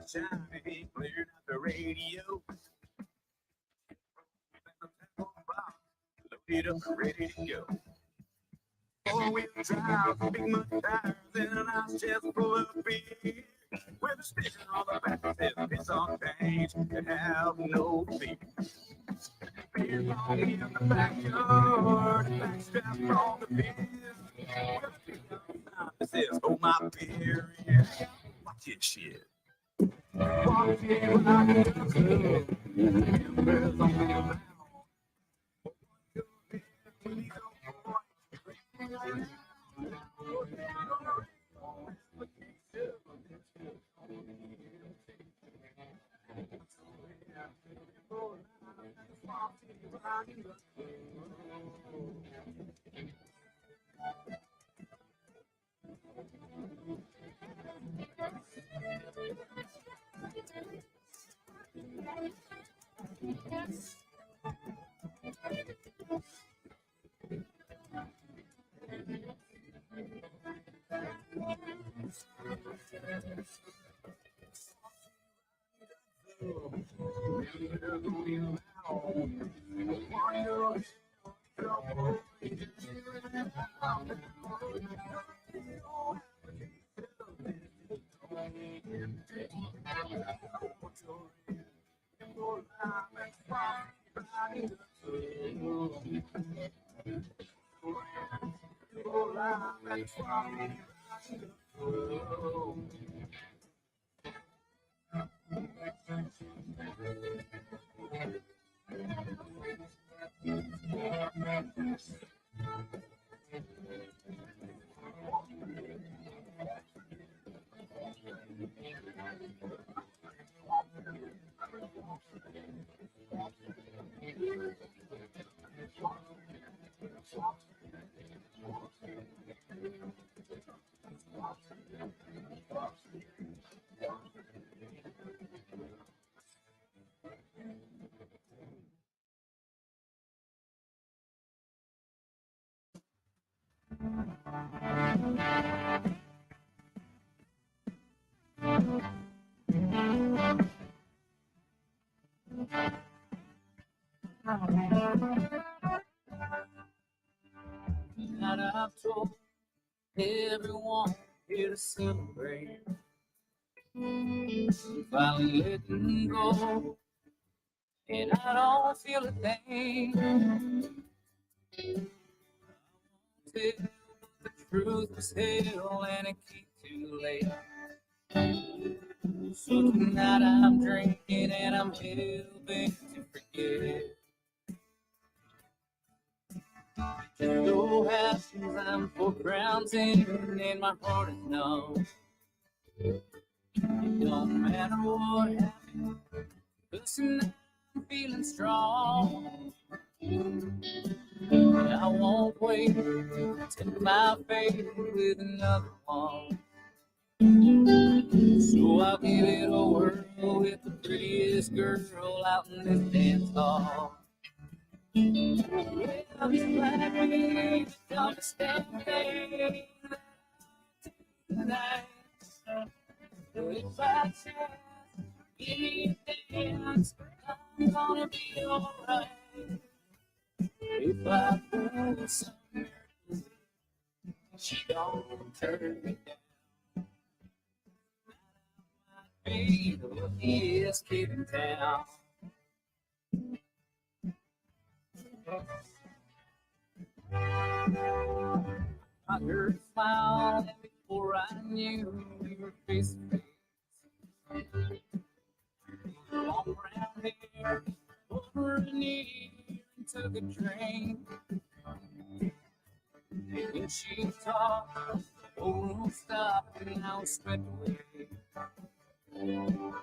Shiny, cleared out the radio. Loaded up and ready to go. Four-wheel drive, big mud tires, and a nice chest full of beer. With a sticker on the back that says piss on things that have no fear. Beer bong in the backyard, backstrap on the beer. With a big sign that says hold my beer. Yeah, watch it shit. Watch it when I get to embers on the ground. And I've told everyone here to celebrate. Finally letting go, and I don't feel a thing. The truth was hell, and it came too late. So tonight I'm drinking, and I'm hell-bent to forget. No hassles, I'm 4 crowns in, and my heart is numb. It don't matter what happens, 'cause tonight I'm feeling strong. I won't wait till my fate with another one. So I'll give it a whirl with the prettiest girl out in this dance hall. Well, this black baby don't stand there tonight. If I just give me a dance, I'm gonna be alright. If I pull somewhere, she don't turn me down. Be the luckiest kid in town. I heard a smile, and before I knew we were face to face. Long brown hair over a knee and took a drink. And when she talked, the whole room stopped and I was swept away. And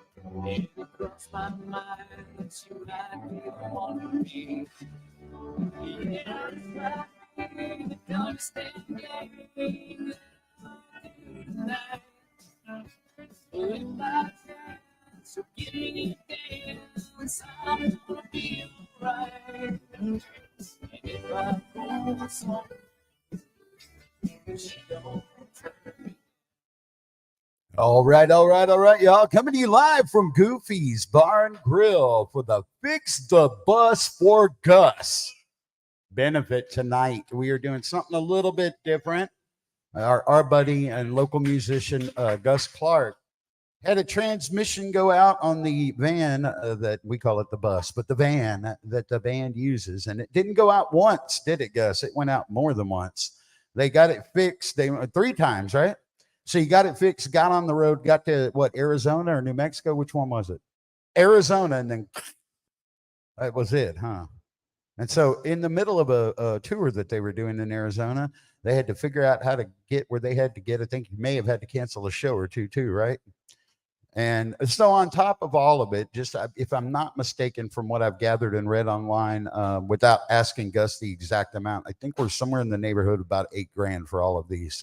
it crossed my mind that she might be the one for me. Yeah, it's like me that don't understand game that I do tonight. But if I So give me a dance, I'm gonna be alright. And if I go so, she don't turn me. All right, y'all. Coming to you live from Goofy's Bar and Grill for the Fix the Bus for Gus benefit tonight. We are doing something a little bit different. Our buddy and local musician, Gus Clark, had a transmission go out on the van that we call it the bus, but the van that the band uses. And it didn't go out once, did it, Gus? It went out more than once. They got it fixed. They 3 times, right? So you got it fixed, got on the road, got to what, Arizona or New Mexico? Which one was it? Arizona. And then that was it, huh? And so in the middle of a tour that they were doing in Arizona, they had to figure out how to get where they had to get. I think you may have had to cancel a show or two too, right? And so on top of all of it, just if I'm not mistaken from what I've gathered and read online, without asking Gus the exact amount, I think we're somewhere in the neighborhood of about $8,000 for all of these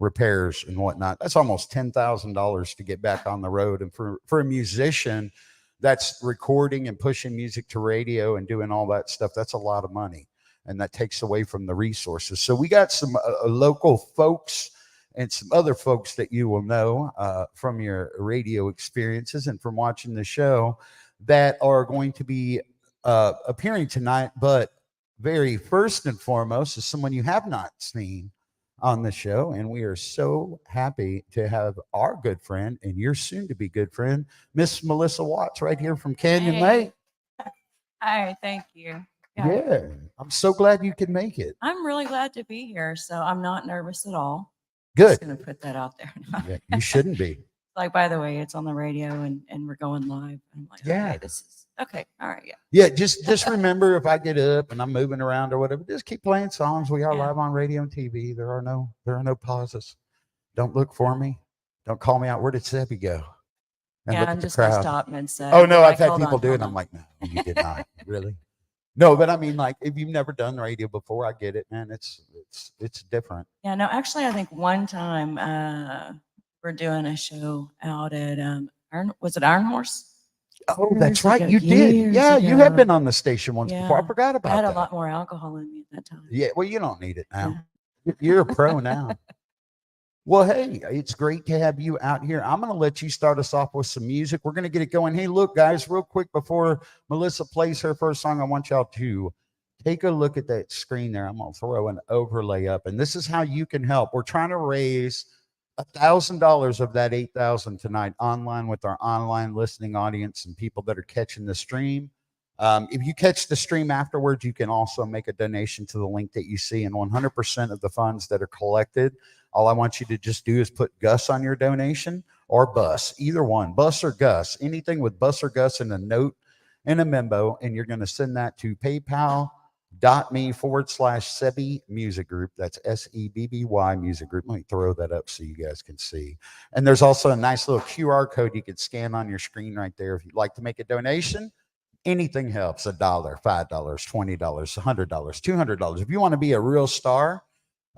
repairs and whatnot. That's almost $10,000 to get back on the road. And for a musician that's recording and pushing music to radio and doing all that stuff, that's a lot of money. And that takes away from the resources. So we got some local folks and some other folks that you will know from your radio experiences and from watching the show that are going to be appearing tonight. But very first and foremost is someone you have not seen on the show. And we are so happy to have our good friend and your soon to be good friend, Miss Melissa Watts, right here from Canyon Lake. Hi, thank you. Yeah, I'm so glad you could make it. I'm really glad to be here. So I'm not nervous at all. Good. Just going to put that out there. Yeah, you shouldn't be. Like, by the way, it's on the radio and we're going live. I'm like, yeah, okay, this is okay. All right. Yeah. Yeah. Just remember, if I get up and I'm moving around or whatever, just keep playing songs. We are live on radio and TV. There are no pauses. Don't look for me. Don't call me out. Where did Sebby go? And yeah, I'm just going to stop mid-set. Oh no, I've had people do it. I'm like, no, you did not. Really? No, but I mean, like, if you've never done radio before, I get it, man. It's different. Yeah, no, actually, I think one time we're doing a show out at was it Iron Horse? Oh, that's right. You did. Yeah, you have been on the station once before. I forgot about that. I had a lot more alcohol in me at that time. Yeah, well, you don't need it now. You're a pro now. Well, hey, it's great to have you out here. I'm going to let you start us off with some music. We're going to get it going. Hey, look, guys, real quick before Melissa plays her first song, I want y'all to take a look at that screen there. I'm going to throw an overlay up, and this is how you can help. We're trying to raise $1,000 of that $8,000 tonight online with our online listening audience and people that are catching the stream. If you catch the stream afterwards, you can also make a donation to the link that you see, and 100% of the funds that are collected, all I want you to just do is put Gus on your donation or Bus, either one, Bus or Gus, anything with Bus or Gus in a note and a memo, and you're going to send that to paypal.me/Sebby Music Group. That's SEBBY Music Group. Let me throw that up so you guys can see. And there's also a nice little QR code you can scan on your screen right there if you'd like to make a donation. Anything helps. $1, $5, $20, $100, $200. If you want to be a real star,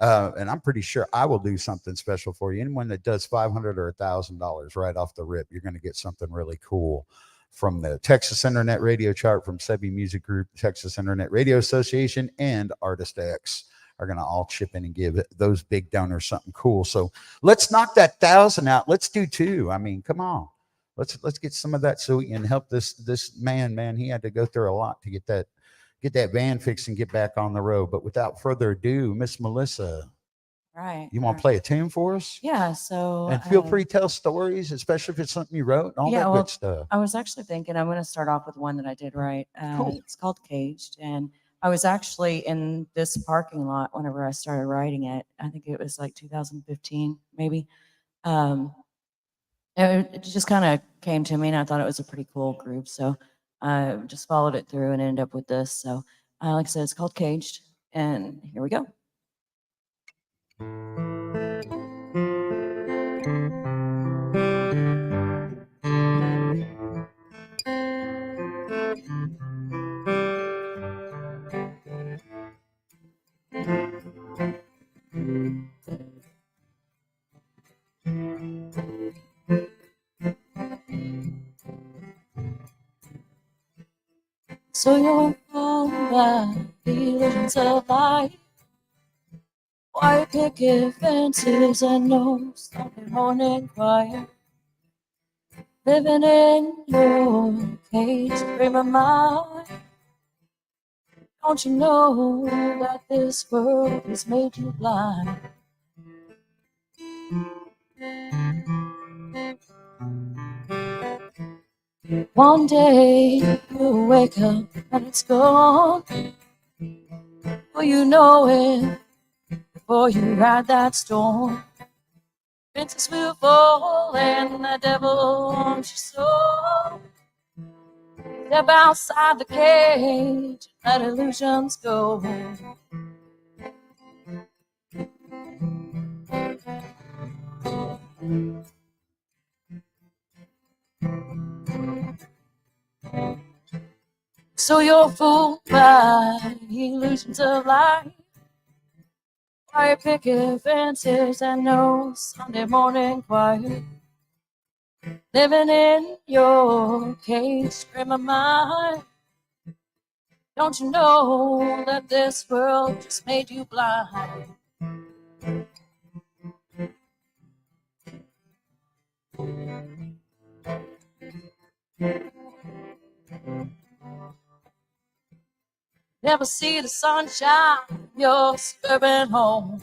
and I'm pretty sure I will do something special for you. Anyone that does $500 or $1,000 right off the rip, you're going to get something really cool from the Texas Internet Radio Chart, from Sebby Music Group, Texas Internet Radio Association, and Artist X are going to all chip in and give those big donors something cool. So let's knock that 1,000 out. Let's do 2. I mean, come on. Let's get some of that so we can help this man. He had to go through a lot to get that van fixed and get back on the road. But without further ado, Miss Melissa, right? You want to play a tune for us? Yeah. So and feel free to tell stories, especially if it's something you wrote and all that good stuff. I was actually thinking I'm going to start off with one that I did write. Cool. It's called Caged, and I was actually in this parking lot whenever I started writing it. I think it was like 2015, maybe. It just kind of came to me, and I thought it was a pretty cool group. So I just followed it through and ended up with this. So like I said, it's called Caged, and here we go. So you're fooled by the illusions of life. White picket fences and no Sunday morning choir. Living in your cage, frame of mind. Don't you know that this world has made you blind? One day you'll wake up and it's gone. Will you know it before you ride that storm? Princess will fall and the devil wants your soul. Step outside the cage, let illusions go. So you're fooled by the illusions of life. Wire picket fences and no Sunday morning choir. Living in your cage, frame of mind. Don't you know that this world just made you blind? Never see the sunshine, your suburban home.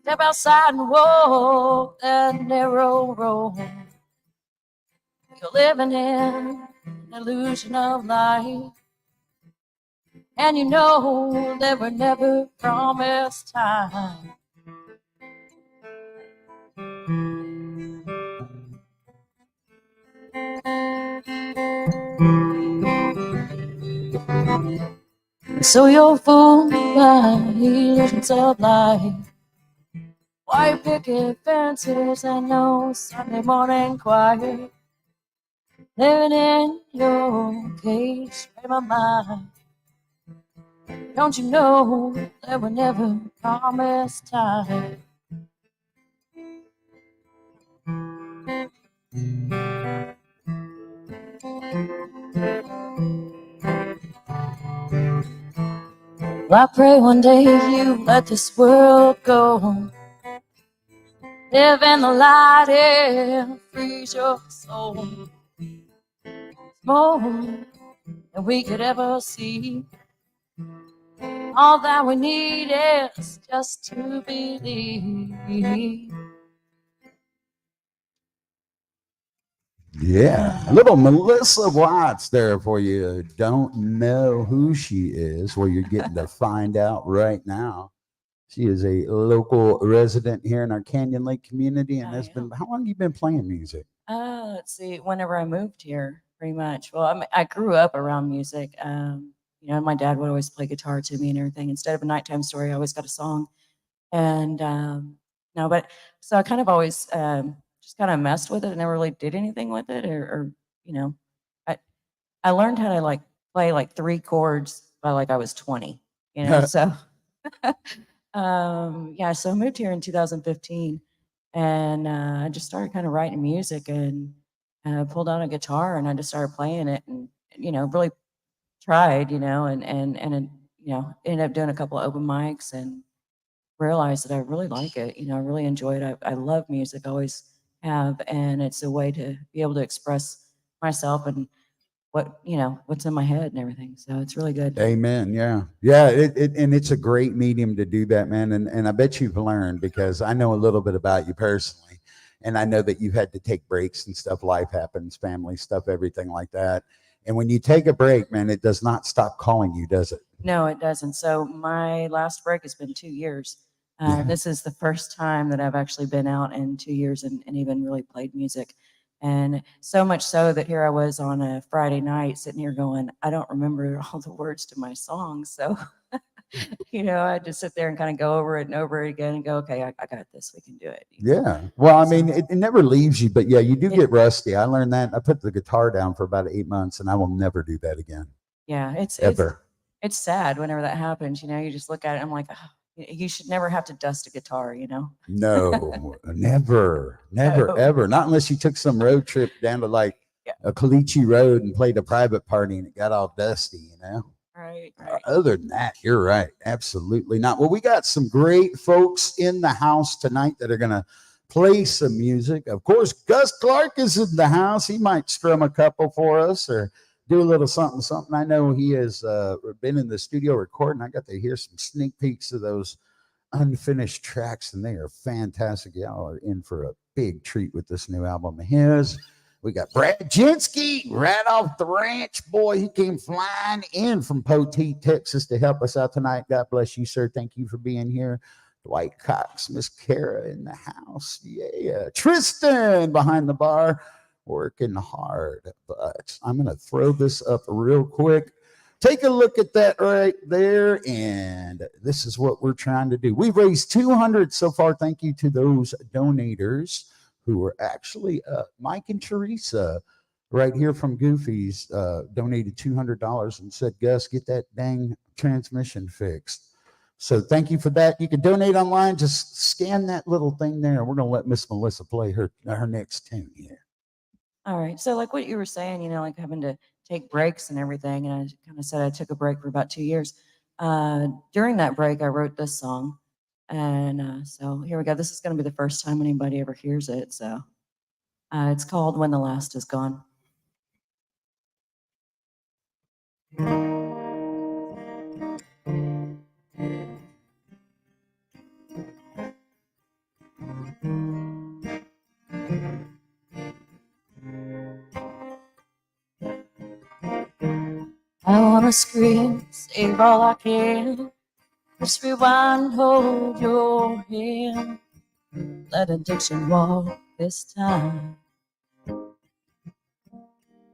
Step outside and walk that narrow road. You're living in an illusion of life. And you know they were never promised time. So you're fooled by the illusions of life. White picket fences and no Sunday morning choir. Living in your cage, frame of mind. Don't you know they were never promised time? Well, I pray one day you let this world go. Live in the light and freeze your soul. More than we could ever see. All that we need is just to believe. Yeah, a little Melissa Watts there for you. Don't know who she is. Well, you're getting to find out right now. She is a local resident here in our Canyon Lake community, and has been. How long have you been playing music? Let's see. Whenever I moved here, pretty much. Well, I grew up around music. You know, my dad would always play guitar to me and everything. Instead of a nighttime story, I always got a song. And no, but so I kind of always just kind of messed with it and never really did anything with it, or you know, I I learned how to like play like 3 chords by like I was 20. You know, so yeah. So I moved here in 2015, and I just started kind of writing music and pulled out a guitar and I just started playing it and really tried, and ended up doing a couple of open mics and realized that I really like it. I really enjoy it. I love music, always have, and it's a way to be able to express myself and what's in my head and everything. So it's really good. Amen. Yeah. Yeah. And it's a great medium to do that, man. And I bet you've learned, because I know a little bit about you personally. And I know that you've had to take breaks and stuff. Life happens, family stuff, everything like that. And when you take a break, man, it does not stop calling you, does it? No, it doesn't. So my last break has been 2 years. This is the first time that I've actually been out in 2 years and even really played music. And so much so that here I was on a Friday night sitting here going, I don't remember all the words to my songs. So, I just sit there and kind of go over it and over it again and go, okay, I got this. We can do it. Yeah. Well, I mean, it never leaves you, but yeah, you do get rusty. I learned that. I put the guitar down for about 8 months and I will never do that again. Yeah. It's sad whenever that happens. You just look at it and I'm like, oh, you should never have to dust a guitar, No, never, ever. Not unless you took some road trip down to like Caliche Road and played a private party and it got all dusty, you know. Right. Other than that, you're right. Absolutely not. Well, we got some great folks in the house tonight that are going to play some music. Of course, Gus Clark is in the house. He might strum a couple for us or do a little something. I know he has been in the studio recording. I got to hear some sneak peeks of those unfinished tracks, and they are fantastic. Y'all are in for a big treat with this new album of his. We got Brad Jinsky right off the ranch. Boy, he came flying in from Poteet, Texas to help us out tonight. God bless you, sir. Thank you for being here. Dwight Cox, Miss Kara in the house. Yeah. Tristan behind the bar, working hard. But I'm going to throw this up real quick. Take a look at that right there. And this is what we're trying to do. We've raised $200 so far. Thank you to those donators who were actually Mike and Teresa right here from Goofy's donated $200 and said, Gus, get that dang transmission fixed. So thank you for that. You can donate online. Just scan that little thing there. We're going to let Miss Melissa play her next tune here. All right. So like what you were saying, you know, like having to take breaks and everything. And I kind of said I took a break for about 2 years. During that break, I wrote this song. And so here we go. This is going to be the first time anybody ever hears it. So it's called When the Last Is Gone. I wanna scream, save all I can. Just rewind, hold your hand. Let addiction walk this time.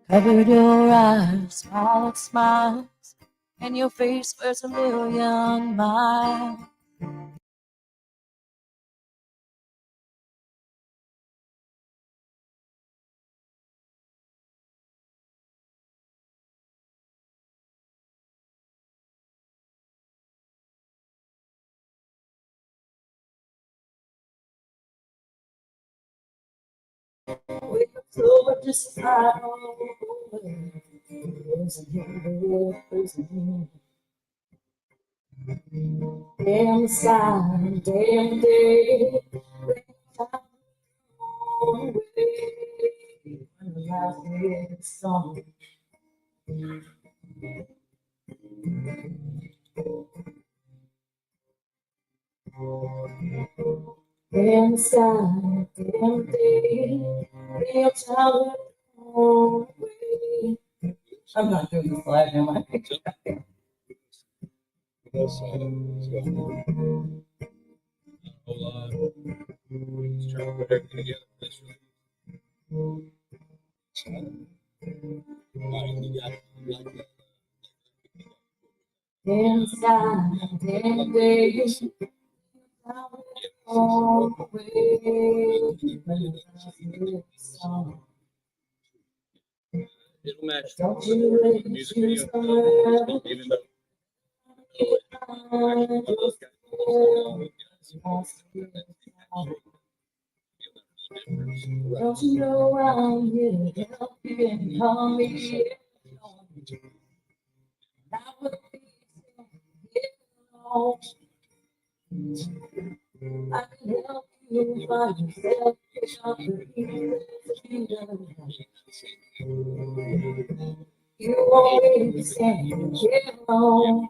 Cover your eyes, smile and smiles, and your face wears a million miles. We so just fly away. Damn side, damn day. When the last is gone. Damn side, damn day. Real time away. I'm not doing the flag, am I? Inside, damn days, It'll match. don't you let me choose forever. Even though Don't you know I'm here to help you and call me? I will be alone. I can help you find yourself. You won't be standing here alone.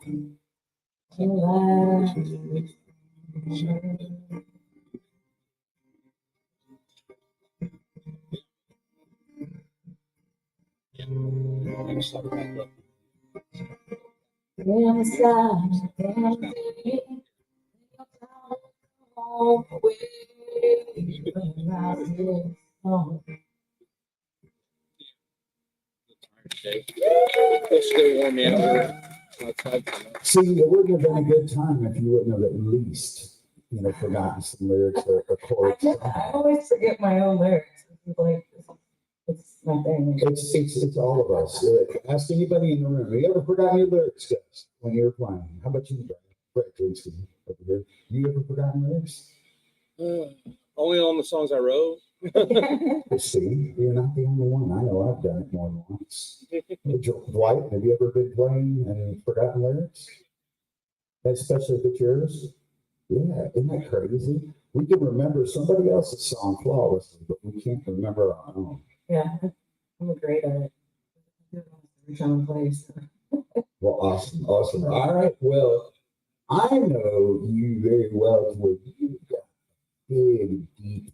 Damn side, damn day. stay warm, man. See, it wouldn't have been a good time if you wouldn't have at least, forgotten some lyrics or chords. I always forget my own lyrics. It's my thing. It's all of us. Ask anybody in the room. Have you ever forgotten your lyrics, guys, when you were playing? How about you, Brett Kingston over here? You ever forgotten lyrics? Only on the songs I wrote. See, you're not the only one. I know I've done it more than once. Dwight, have you ever been playing and forgotten lyrics? Especially if it's yours? Yeah, isn't that crazy? We can remember somebody else's song flawlessly, but we can't remember our own. Yeah, I'm great at it. Every time I play, so. Well, awesome, awesome. All right, well, I know you very well where you got big, deep,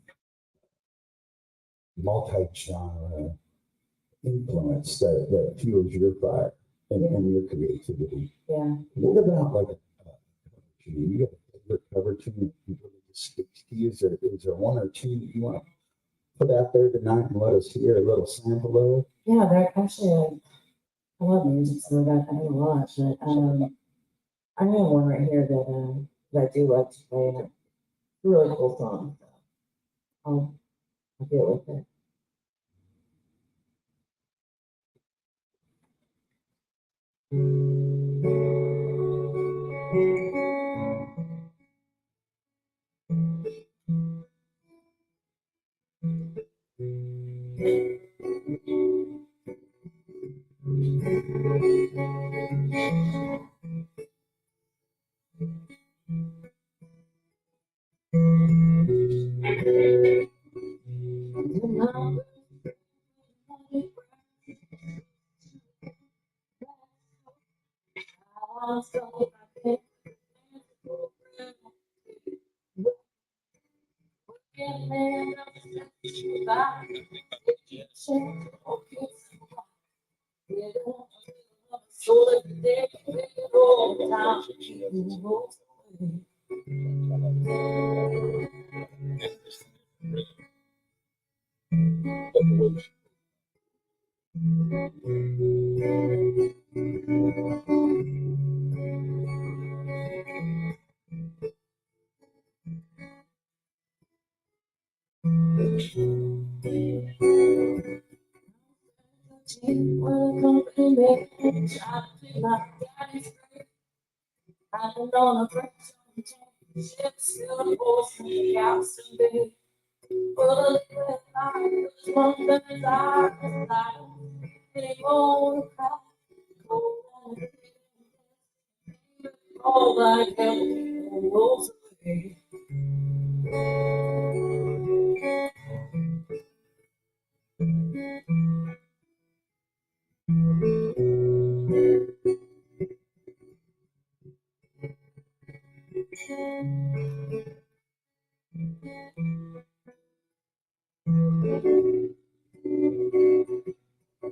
multi-genre influence that fuels your fire and your creativity. Yeah. What about like you got a favorite cover tune that really just speaks to you? Is there one or two that you want to put out there tonight and let us hear a little sample of? Yeah, they're actually, I love music, so I do a lot, but I have one right here that I do like to play, and it's a really cool song. So I'll get with it.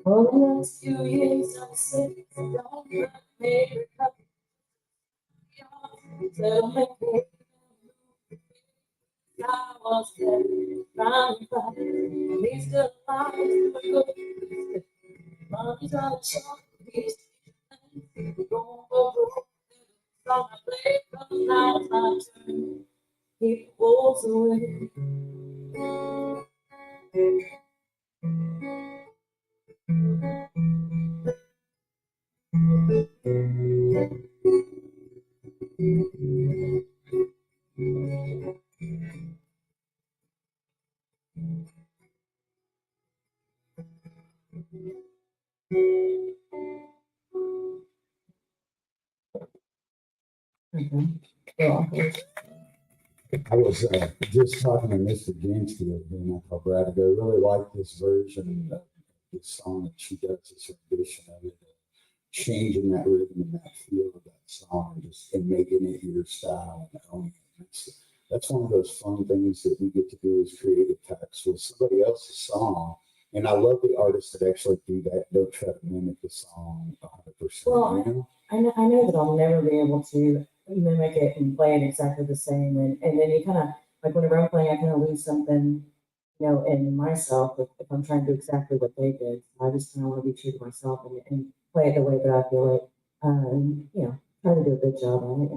For the last few years, I'm sick, don't let me recover. Tell me, I was there, trying to fight. He's still alive, still good. Money's on the shop, he's don't go broke. On my plate, 'cause now it's my turn. Keep the wolves away. Yeah. I was just talking to Mr. James the other day, and I told Brad, I really like this version of this song that she does, this rendition of it, changing that rhythm and that feel of that song, and making it your style and owning it. That's one of those fun things that we get to do as creative techs with somebody else's song. And I love the artists that actually do that. Don't try to mimic the song 100%. Well, You know? I know that I'll never be able to mimic it and play it exactly the same. And then you kind of, like whenever I'm playing, I kind of lose something, in myself if I'm trying to do exactly what they did. I just kind of want to be true to myself and play it the way that I feel it. Try to do a good job on it.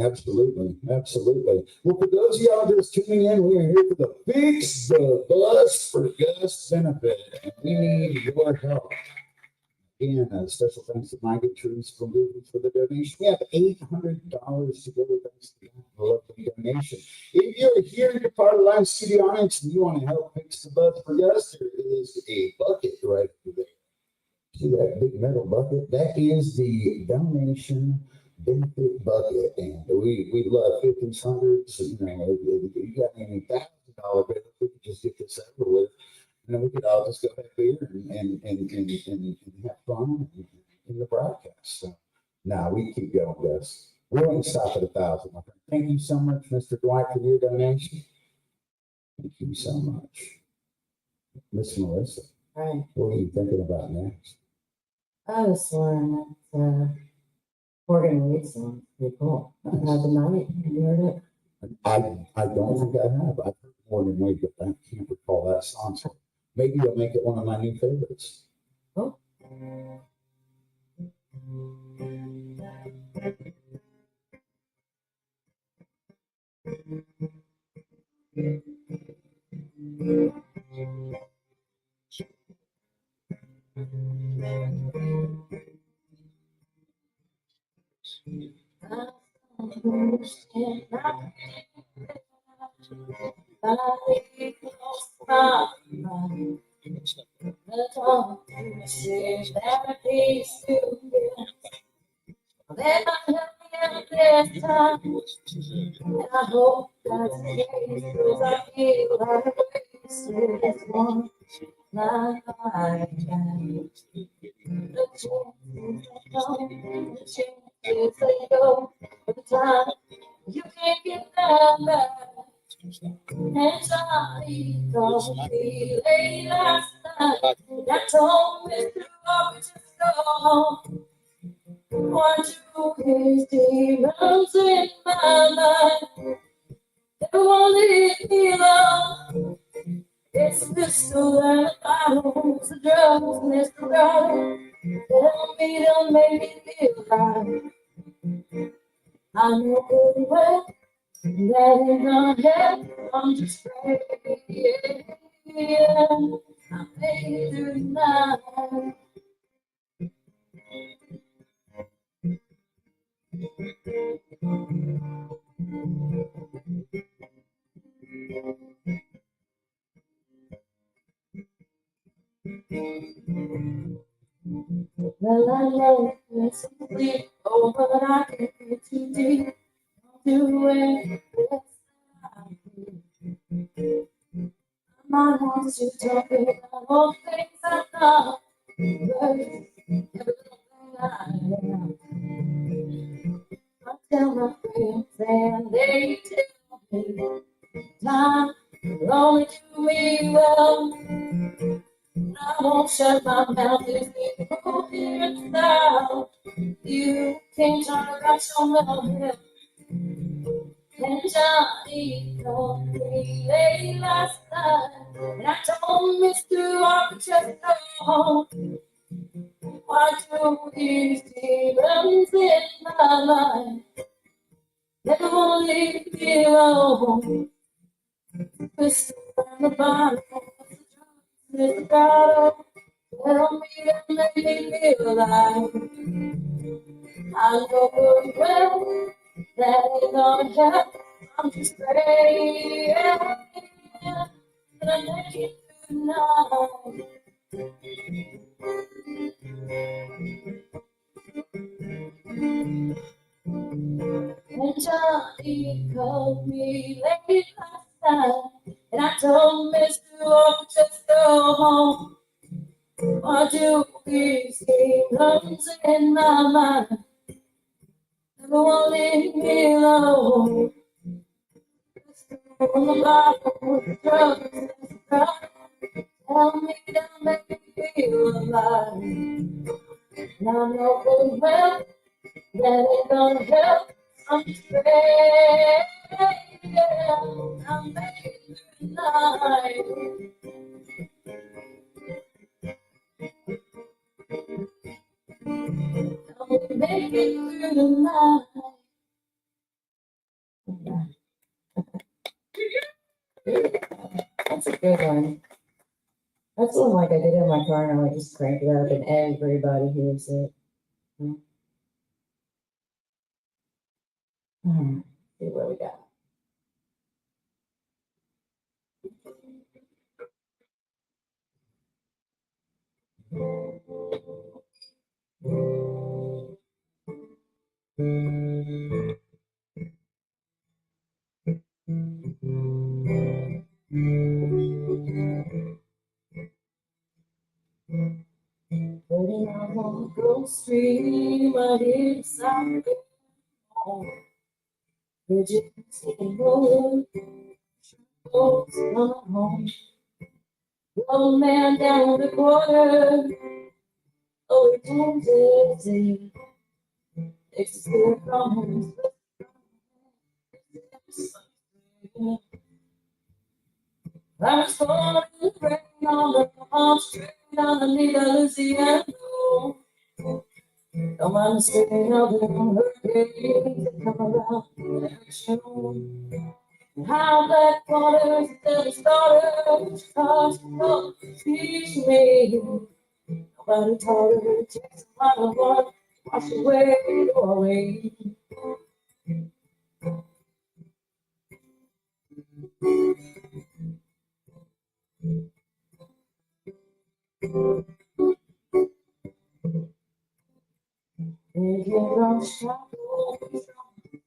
Absolutely, absolutely. Well, for those of y'all just tuning in, we are here for the Fix the Bus for Gus benefit, and we need your help. Again, special thanks to Mike and Truce for moving for the donation. We have $800 to go with that a lovely donation. If you're here in the part of live studio audience and you want to help fix the bus for Gus, there is a bucket right there. See that big metal bucket? That is the donation benefit bucket, and we love 50s, hundreds. You know, if you got any $1,000 bills, we could just get this over with, and then we could all just go back there and have fun in the broadcast. So, now we keep going, Gus. We won't stop at 1,000. My friend. Thank you so much, Mr. Dwight, for your donation. Thank you so much, Miss Melissa. Right. What are you thinking about next? Oh, this one, Morgan Reed song. Pretty cool. The Night. Have you heard it? I don't think I have. I've heard more than Wade, but I can't recall that song. So maybe I'll make it one of my new favorites. Oh. Then I help me out this time, and I hope that's the case, because I feel like I wasted this one night I can. The chances that come, the chances they go, but the time you can't get that back. And Johnny called me late last night, and I told Mr. Roberts to go home. One, two, his demons in my mind. Never want to leave me alone. It's the pistol and the bottles, the drugs and it's the road. Tell me they'll make me feel right. I know good well that ain't gonna help. I'm just praying, yeah. I made it through the night. Well, I know it's complete, oh, but I can't get too deep. Do it, yes, I do. My heart's just talking about all the things I thought. Everything I am. I tell my friends and they tell me time will only do me well. I won't shut my mouth if people hear it loud. You can't talk about your love. And Johnny called me late last night, and I told Mr. Walker just go home. Why do these demons in my mind never wanna leave me alone? Mr. on the bottom, Mr. Bottle, tell me that make me feel alive. I know good well that ain't gonna help. I'm just praying that I make it through the night. And Johnny called me late last night, and I told Mr. Walker just go home. Why do these demons in my mind never wanna leave me alone? On the bottom with the drugs and the crowd, tell me that make me feel alive. And I know good well that ain't gonna help. I'm just praying, I'm making it through the night. I'm making it through the night. That's a good one. That's one like I did in my car and I just crank it up and everybody hears it. See where we got. Putting out on the Gulf Stream, I hear the sound of home. Bridget sitting road, folks coming home. Old man down the corner, oh, it turns easy. It's a spirit from home. I was born in the rain on the palm street underneath the Louisiana blue. Don't mind the sticking of them hurricanes that come around every June. How black waters that the starters cost to teach me. Nobody taught her it takes a lot of water to wash away the worry. They get on shackles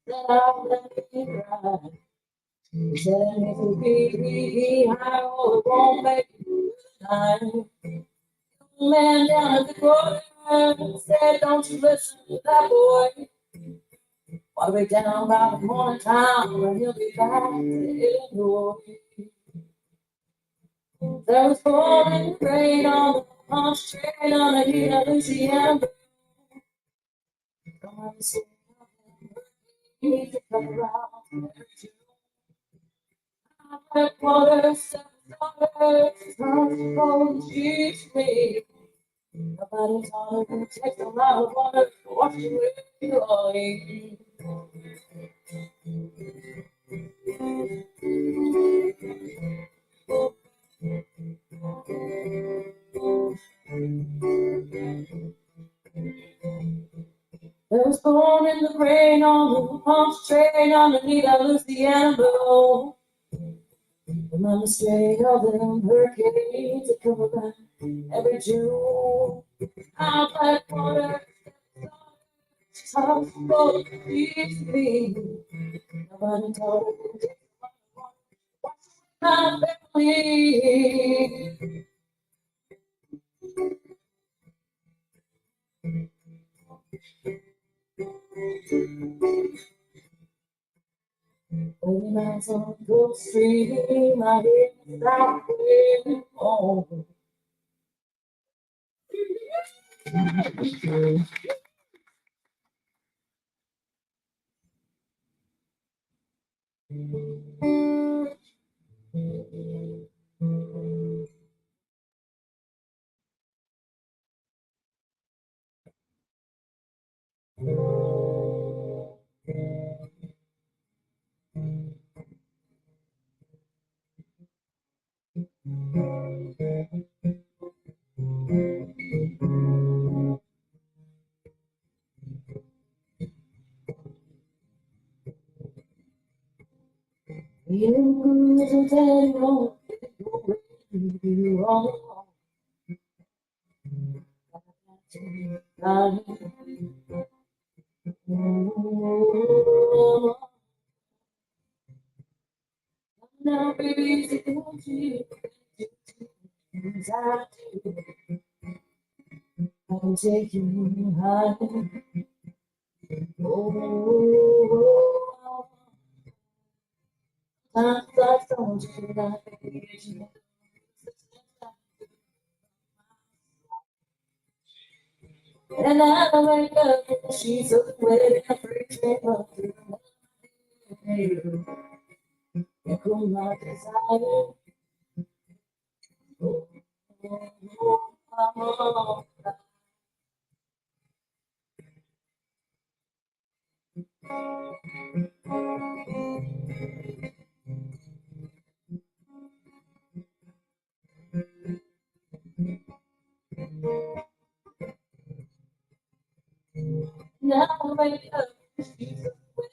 that I'll let me ride. He said if you be high, oh, it won't make you tonight. Man down at the corner said, don't you listen to that boy. All the way down by the corner town, and he'll be back to Illinois. There was pouring rain on the punch train on the heat of Louisiana. Don't have to say nothing, to come around. Black water, seven daughters, don't teach me. Nobody taught her to take a lot of water, wash away your oil. There was born in the rain on the punch train underneath that Louisiana blue. Remember straight of them hurricanes that come around every June. Out black water, tough for me. Nobody taught her to my family. When I was on the Gulf Stream, I hear the south wind home. You isn't telling you you all. Now, baby, it's you. I can take you high. Oh, times like don't you like. And I wake up, she's a wedding, I freak me up. You cool my desire. Oh, now I wake up, she's a wedding.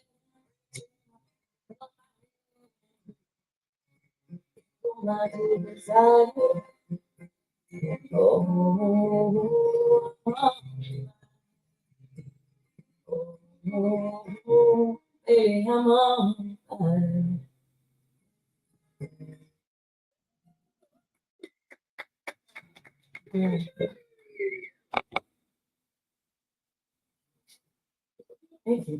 Baby, I'm on fire. Thank you.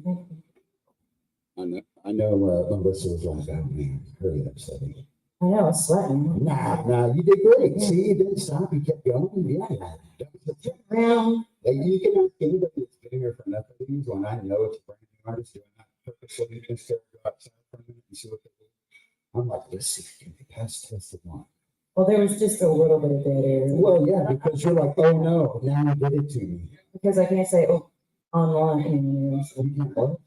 I know Melissa was like, oh man, very upsetting. I know, I was sweating. Nah, you did great. See, you didn't stop, you kept going. Yeah. Around. You can ask anybody that's been here for enough of these when I know it's a brand new artist doing that purposely instead of go outside for a minute and see what they do. I'm like, listen, can you pass test the one? Well, there was just a little bit of dead air. Well, yeah, because you're like, oh no, now you did it to me. Because I can't say, oh, online. You can't what?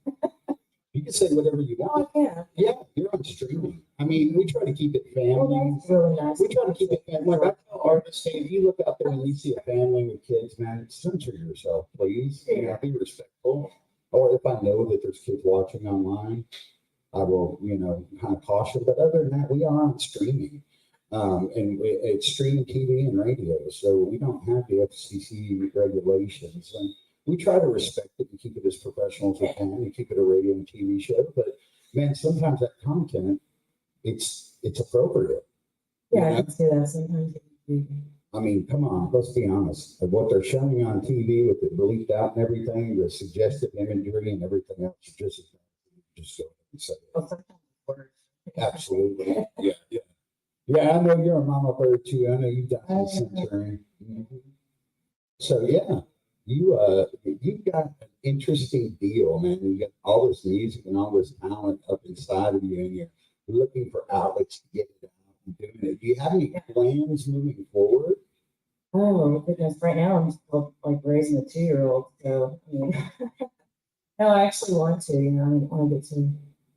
You can say whatever you want. Oh, yeah. Yeah, you're on streaming. I mean, we try to keep it family. Well, that's really nice. We try to keep it family. Like I tell artists, hey, if you look out there and you see a family with kids, man, censor yourself, please. You know, be respectful. Or if I know that there's kids watching online, I will, kind of caution. But other than that, we are on streaming. It's streaming TV and radio. So we don't have the FCC regulations. And we try to respect it and keep it as professional as we can and keep it a radio and TV show. But man, sometimes that content, it's appropriate. Yeah, I can see that sometimes. I mean, come on, let's be honest. What they're showing on TV with it bleeped out and everything, the suggestive imagery and everything else, just go and say it. Absolutely. Yeah. Yeah, I know you're a mama bird too. I know you've done some censoring. Mm-hmm. So yeah, you've got an interesting deal, man. You got all this music and all this talent up inside of you, and you're looking for outlets to get it out and doing it. Do you have any plans moving forward? Oh goodness! Right now I'm still like raising a 2-year-old, so I mean, no, I actually want to. I want to get to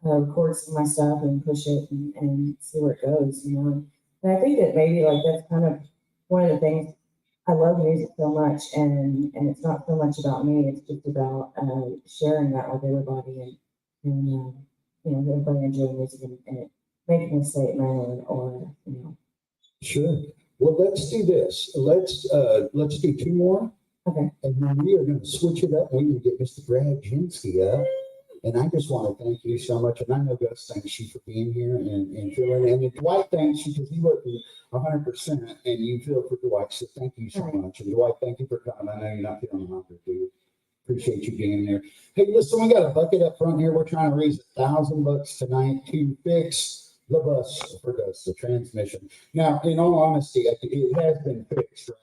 record some of my stuff and push it and see where it goes. And I think that maybe like that's kind of one of the things. I love music so much, and it's not so much about me. It's just about sharing that with everybody, and everybody enjoying music and making a statement or. Sure. Well, let's do this. Let's do 2 more. Okay. And then we are going to switch it up. We're going to get Mr. Brad Jinsky up. And I just want to thank you so much. And I know Gus thanks you for being here and filling in. And Dwight thanks you because he worked 100% and you feel for Dwight. So thank you so much. And Dwight, thank you for coming. I know you're not feeling hungry, dude. Appreciate you being there. Hey, listen, we got a bucket up front here. We're trying to raise $1,000 tonight to fix the bus for Gus, the transmission. Now, in all honesty, it has been fixed, right?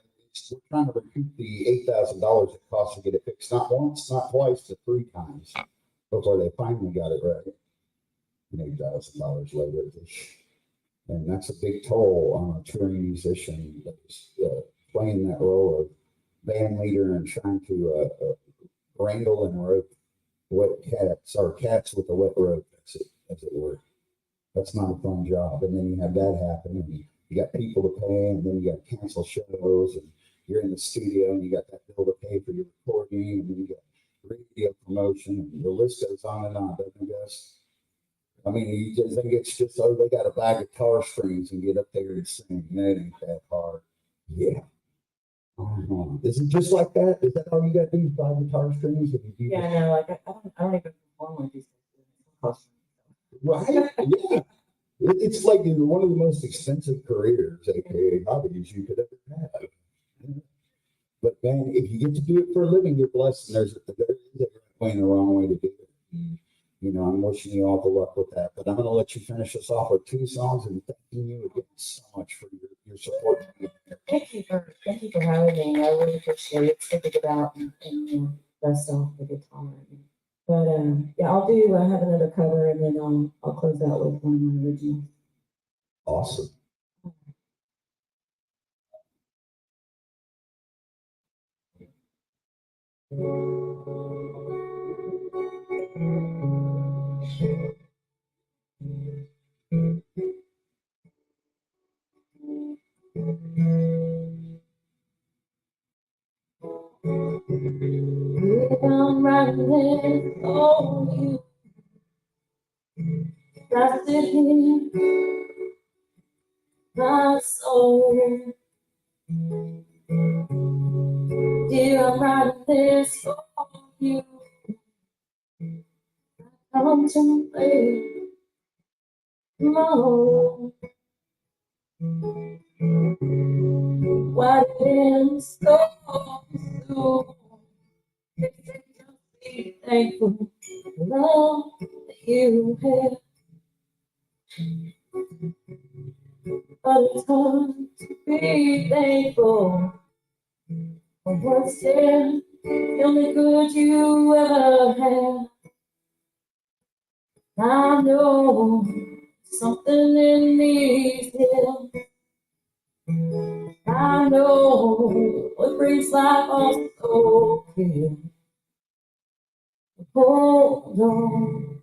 We're trying to recoup the $8,000 it costs to get it fixed. Not once, not twice, but 3 times before they finally got it right. And $8,000 later. And that's a big toll on a touring musician that's playing that role of band leader and trying to wrangle and rope wet cats, or cats with a wet rope, as it were. That's not a fun job. And then you have that happen, and you got people to pay, and then you got to cancel shows, and you're in the studio, and you got that bill to pay for your recording, and then you got radio promotion, and the list goes on and on, doesn't it, Gus? I mean, you just think it's just, oh, they got to buy guitar strings and get up there and sing. That ain't that hard. Yeah. Is it just like that? Is that all you got to do is buy guitar strings? Yeah, no, like I don't even perform like these things. Right? Yeah. It's like one of the most expensive careers, aka hobbies, you could ever have. But man, if you get to do it for a living, you're blessed. And there's a way and the wrong way to do it. And, I'm wishing you all the luck with that. But I'm going to let you finish us off with 2 songs and thanking you again so much for your support. Thank you for having me. I really appreciate it. Stick it out and dust off the guitar. But yeah, I'll have another cover, and then I'll close out with one of my originals. Awesome. I'm riding with you. I sit here my soul. Dear, I'm writing this for you. Contemplate, no, what is so soon. Be thankful for the love that you have. But it's hard to be thankful for what's there, the only good you ever had. I know something in me still. I know what brings life also can. Hold on,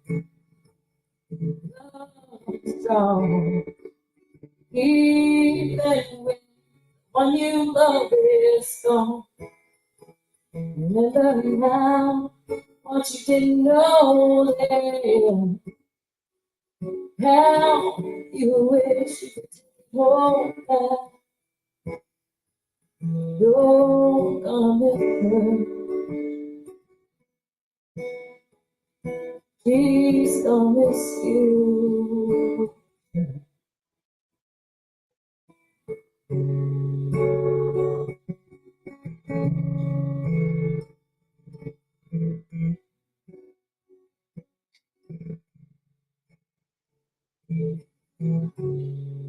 love is strong. Even when one you love is gone. Remember now what you didn't know then. How you wish you could hold back. You're gonna miss her. She's gonna miss you.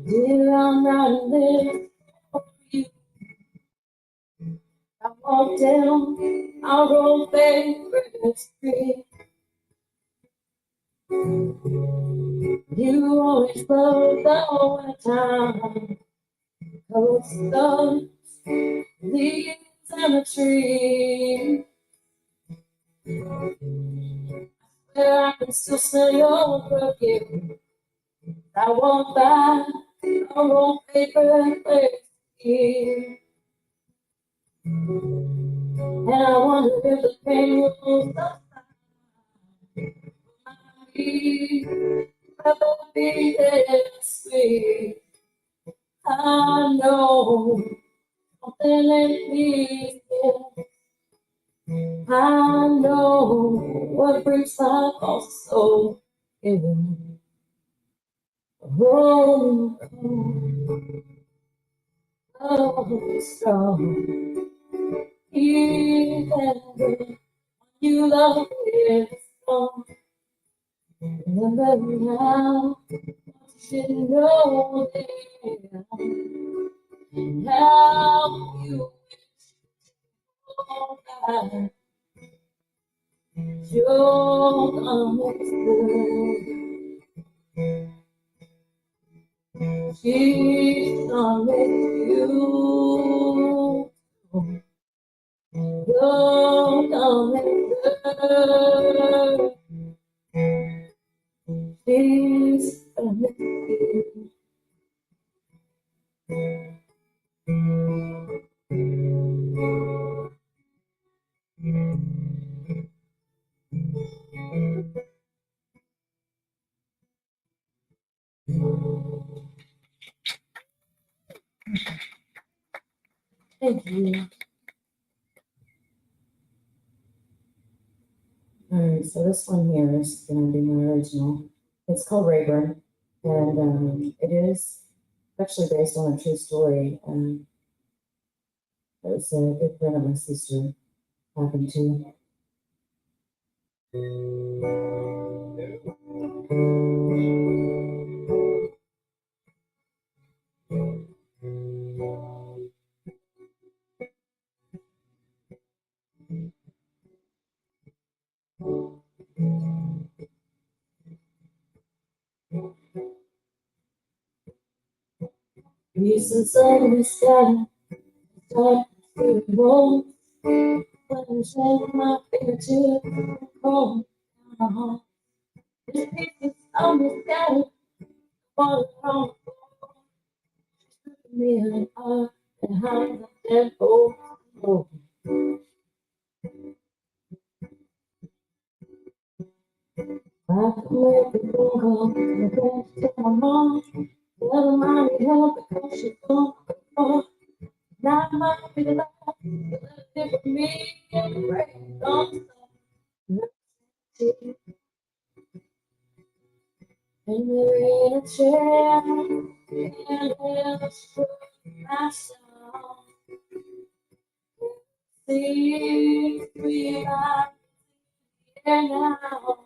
Dear, I'm writing this for you. I walk down our old favorite street. You always love the winter time. Cold sun, leaves and a tree. Where I can still smell your perfume. I walk by our old favorite place here. And I wonder if the pain will stop me. Ever be this sweet. I know something in me still. I know what brings life also in. Oh, love is strong. Even when you love is gone. Remember now, you know then. How you all back. You're gonna she's gonna miss you. You're gonna miss her. She's gonna miss you. Thank you. Alright, so this one here is gonna be my original. It's called Rayburn, and it is actually based on a true story. It was a good friend of my sister happened to. Pieces of the sky, start to roll. When I shake my fingertips, cold down my heart. There's pieces of the sky, falling on the floor. Me and behind the dead old door. I can make a phone call to my mom. Tell them I need help Not my love, with me and break on the and there ain't a chance in hell for myself. See, we are here now.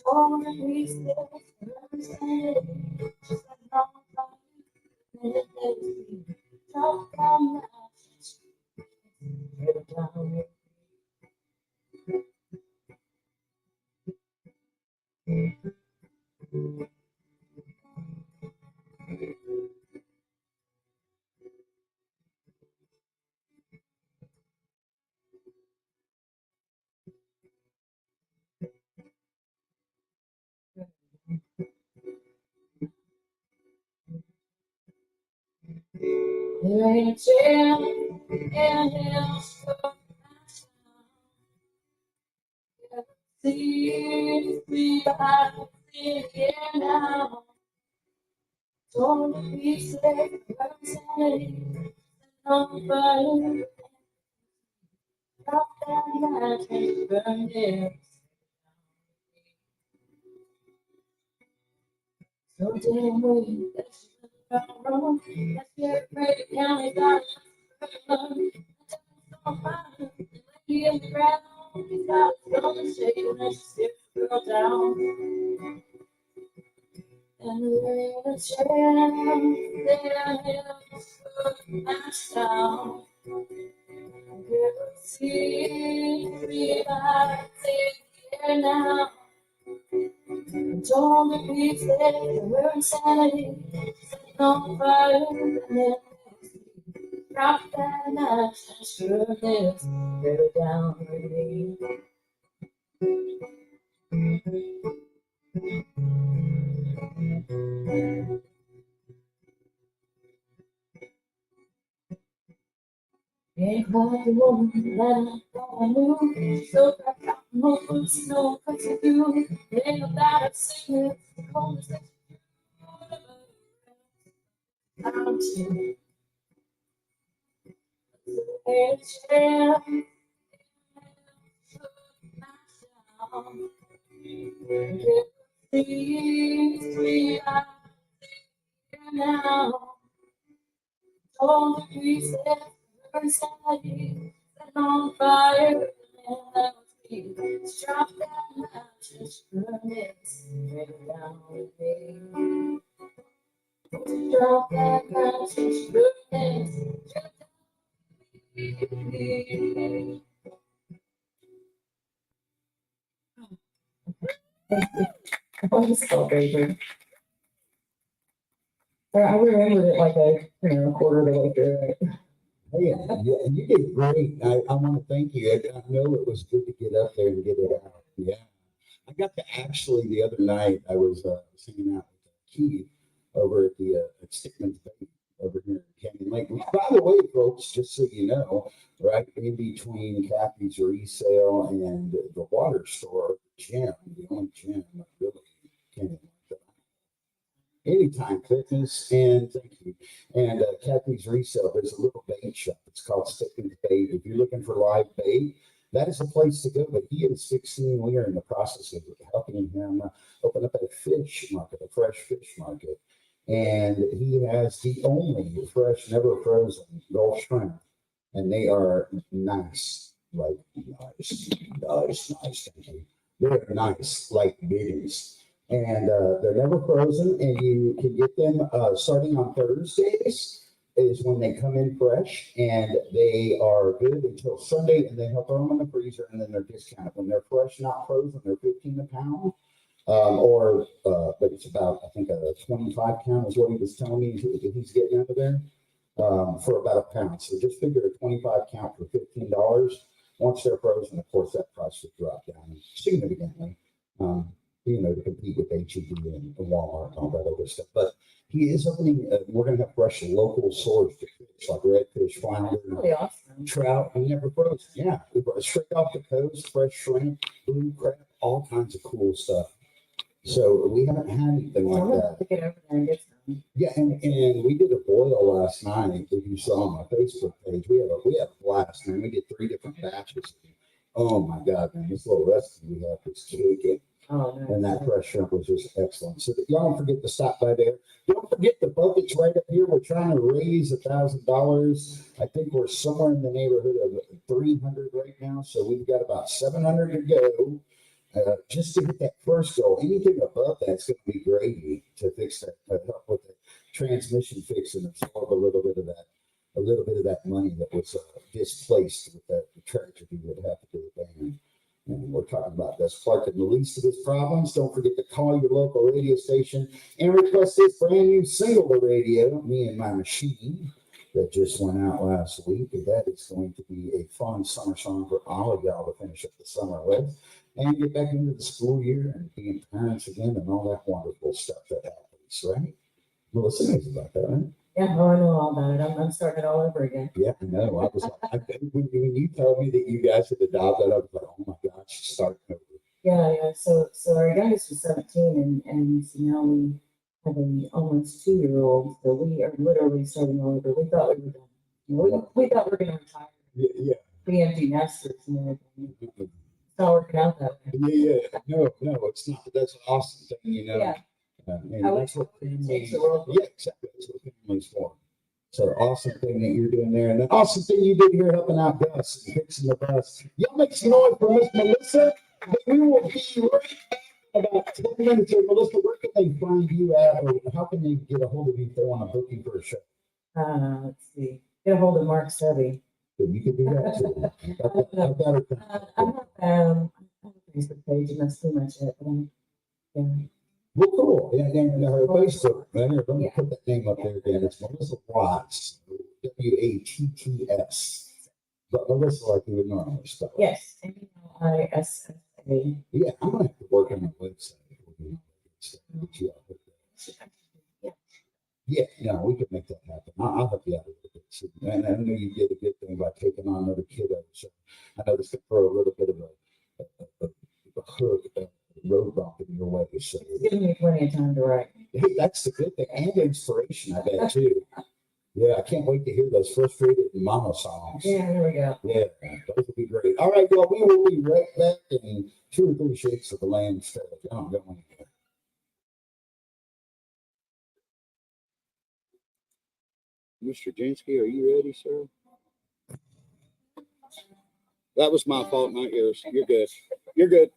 Told me still, just like nobody, talk on the there ain't a chance in hell for myself. See, we are here now. Told me safe, insanity, nobody, drop that magic, burn it. So damn we, that's wrong. Let's get ready, county got so fine. Lady in the ground, he's got something shaking, let's sit the girl down. And there ain't a chance that he'll my sound. See, we are here now. Don't be safe, we're insanity. Set on fire, and then drop that match and sure this. Go down with me. Ain't quite the woman that I thought I knew. So I got moments, no place to do. Ain't about a secret, coldest that I'm to. Ain't a chance. These we are here now. Told me said we're insanity. Set on fire and let us be. Drop that match and burn it. Right down with me. Drop that match and burn it. Right down with me. Oh, this is so crazy. I remembered it like a quarter of the way through it. Hey, yeah, you did great. I want to thank you. I know it was good to get up there and get it out. Yeah. I got to actually the other night, I was singing out with Keith over at the at Stickman's Bay over here in Canyon Lake. Which, by the way, folks, just so you know, right in between Kathy's resale and the water store gym, the only gym really Canyon Lake. Anytime Fitness, and thank you. And Kathy's Resale, there's a little bait shop. It's called Stickman's Bait. If you're looking for live bait, that is a place to go. But he is 16. We are in the process of helping him open up a fish market, a fresh fish market. And he has the only fresh, never frozen Gulf shrimp. And they are nice, like nice. Thank you. They're nice, like babies. And they're never frozen, and you can get them starting on Thursdays is when they come in fresh, and they are good until Sunday, and then he'll throw them in the freezer, and then they're discounted. When they're fresh, not frozen, they're 15 a pound, but it's about, I think, a 25 count is what he was telling me he's getting out of there for about a pound. So just figure a 25 count for $15. Once they're frozen, of course, that price would drop down significantly. To compete with H-E-B and Walmart and all that other stuff. But he is opening, we're going to have fresh local source fish like redfish, flounder, Really awesome. trout, and never frozen. Yeah, straight off the coast, fresh shrimp, blue crab, all kinds of cool stuff. So we haven't had anything I'm like gonna that. have to get over there and get some. Yeah, and we did a boil last night. If you saw on my Facebook page, we had a blast, man. We did 3 different batches. Oh my God, man, this little recipe we have is kicking. Oh, nice. And that fresh shrimp was just excellent. So y'all don't forget to stop by there. Don't forget the buckets right up here. We're trying to raise $1,000. I think we're somewhere in the neighborhood of 300 right now. So we've got about 700 to go. Just to hit that first goal. Anything above that's going to be gravy to fix that, help with the transmission fix and absorb a little bit of that money that was displaced with that tragedy that happened to the band. And we're talking about Gus Clark and the least of his problems. Don't forget to call your local radio station and request this brand new single to radio, Me and My Machine, that just went out last week. And that is going to be a fun summer song for all of y'all to finish up the summer with and get back into the school year and being parents again and all that wonderful stuff that happens, right? Melissa knows about that, right? Yeah, oh, I know all about it. I'm starting it all over again. Yeah, I know. I was like, when you told me that you guys had adopted, I was like, oh my God, she's starting over. Yeah. So our youngest was 17, and so now we have an almost 2-year-old. So we are literally starting all over. We thought we were done. We thought we were going to retire. Yeah. Be empty nesters and everything. It's not working out that way. Yeah. No, it's not. That's an awesome thing, you know. Yeah. And I that's wish what it family, takes the world. yeah, exactly. That's what family's for. So awesome thing that you're doing there. And an awesome thing you did here helping out Gus and fixing the bus. Y'all make some noise for Miss Melissa. But we will be right back in about 10 minutes. So Melissa, where can they find you at, or how can they get a hold of you if they want to book you for a show? Let's see. Get a hold of Mark Stubby. So you can do that too. I've got it. I have a Facebook page, and that's pretty much it. But yeah. Well, cool. Yeah, and her Facebook. Let me put that name up there again. It's Melissa Watts, Watts. But Melissa, like you would normally spell it. Yes. MISSA. Yeah, I'm gonna have to work on my website. Yeah, no, we can make that happen. I'll help you out a little bit. So, and I know you did a good thing by taking on another kiddo. So I know this could throw a little bit of a hook, a road bump in your way. So It's giving me plenty of time to write. hey, that's the good thing, and inspiration, I bet too. Yeah, I can't wait to hear those frustrated mama songs. Yeah, there we go. Yeah, those would be great. All right, well, we will be right back in 2 or 3 shakes of the land stuff. I don't go anywhere. Mr. Jinsky, are you ready, sir? That was my fault, not yours. You're good. You're good.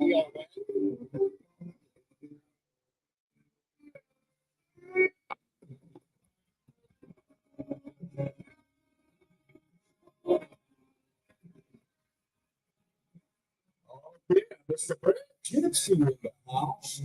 Yeah, Mr. Brett Jinsky in the house.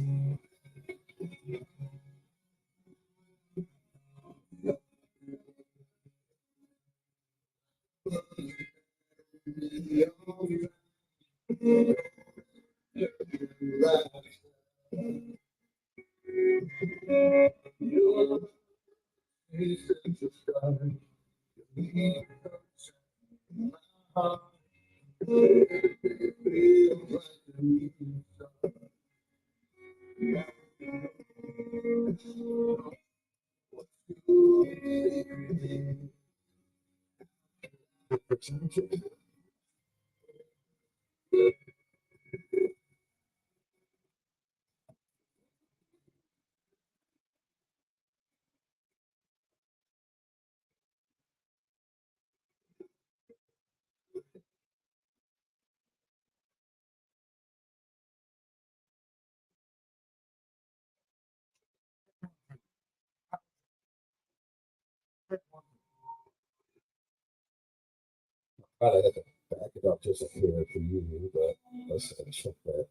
Probably have to back it up just a hair for you, but let's check that.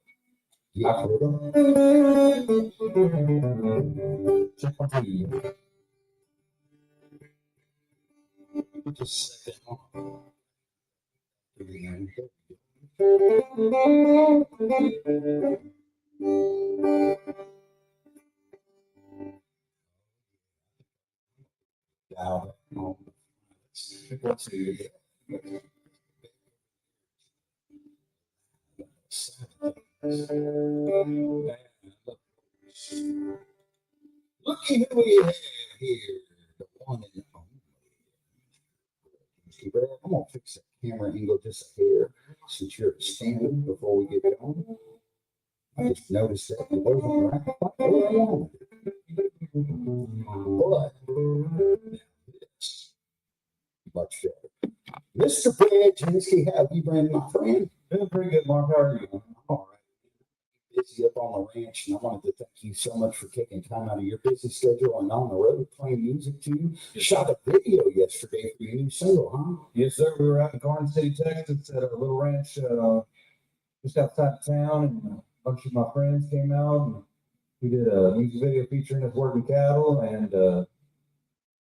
Yeah, check on you. Just set that on. Down. Let's see. Looky who we have here, the one and only. I'm gonna fix the camera angle just a hair since you're standing before we get going. I just noticed that it wasn't right. But much better. Mr. Brad Jinsky, how have you been, my friend? Doing pretty good, Mark. How are you? All right. Busy up on the ranch, and I wanted to thank you so much for taking time out of your busy schedule and on the road playing music too. Shot a video yesterday for your new single, huh? Yes, sir. We were out in Garden City, Texas at a little ranch just outside of town, and a bunch of my friends came out, and we did a music video featuring us working cattle, and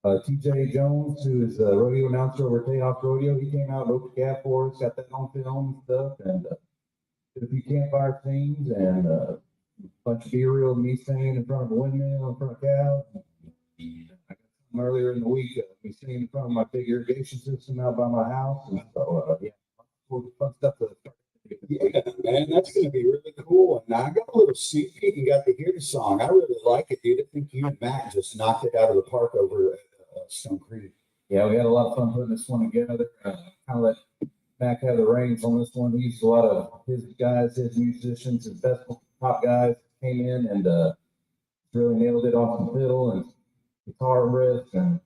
TJ Jones, who is a rodeo announcer over at Tayoff Rodeo, he came out, wrote the gap for us, got that on film and stuff, and did a few campfire scenes, and a bunch of B-reel of me singing in front of a windmill, in front of cows. I got some earlier in the week, me singing in front of my big irrigation system out by my house, and so, yeah, fun stuff to Yeah, man, that's going to be really cool. And I got a little sneak peek and got to hear the song. I really like it, dude. I think you and Matt just knocked it out of the park over at Stone Creek. Yeah, we had a lot of fun putting this one together. Kind of let Mac have the reins on this one. He used a lot of his guys, his musicians, his best top guys came in and really nailed it off the fiddle and guitar riff and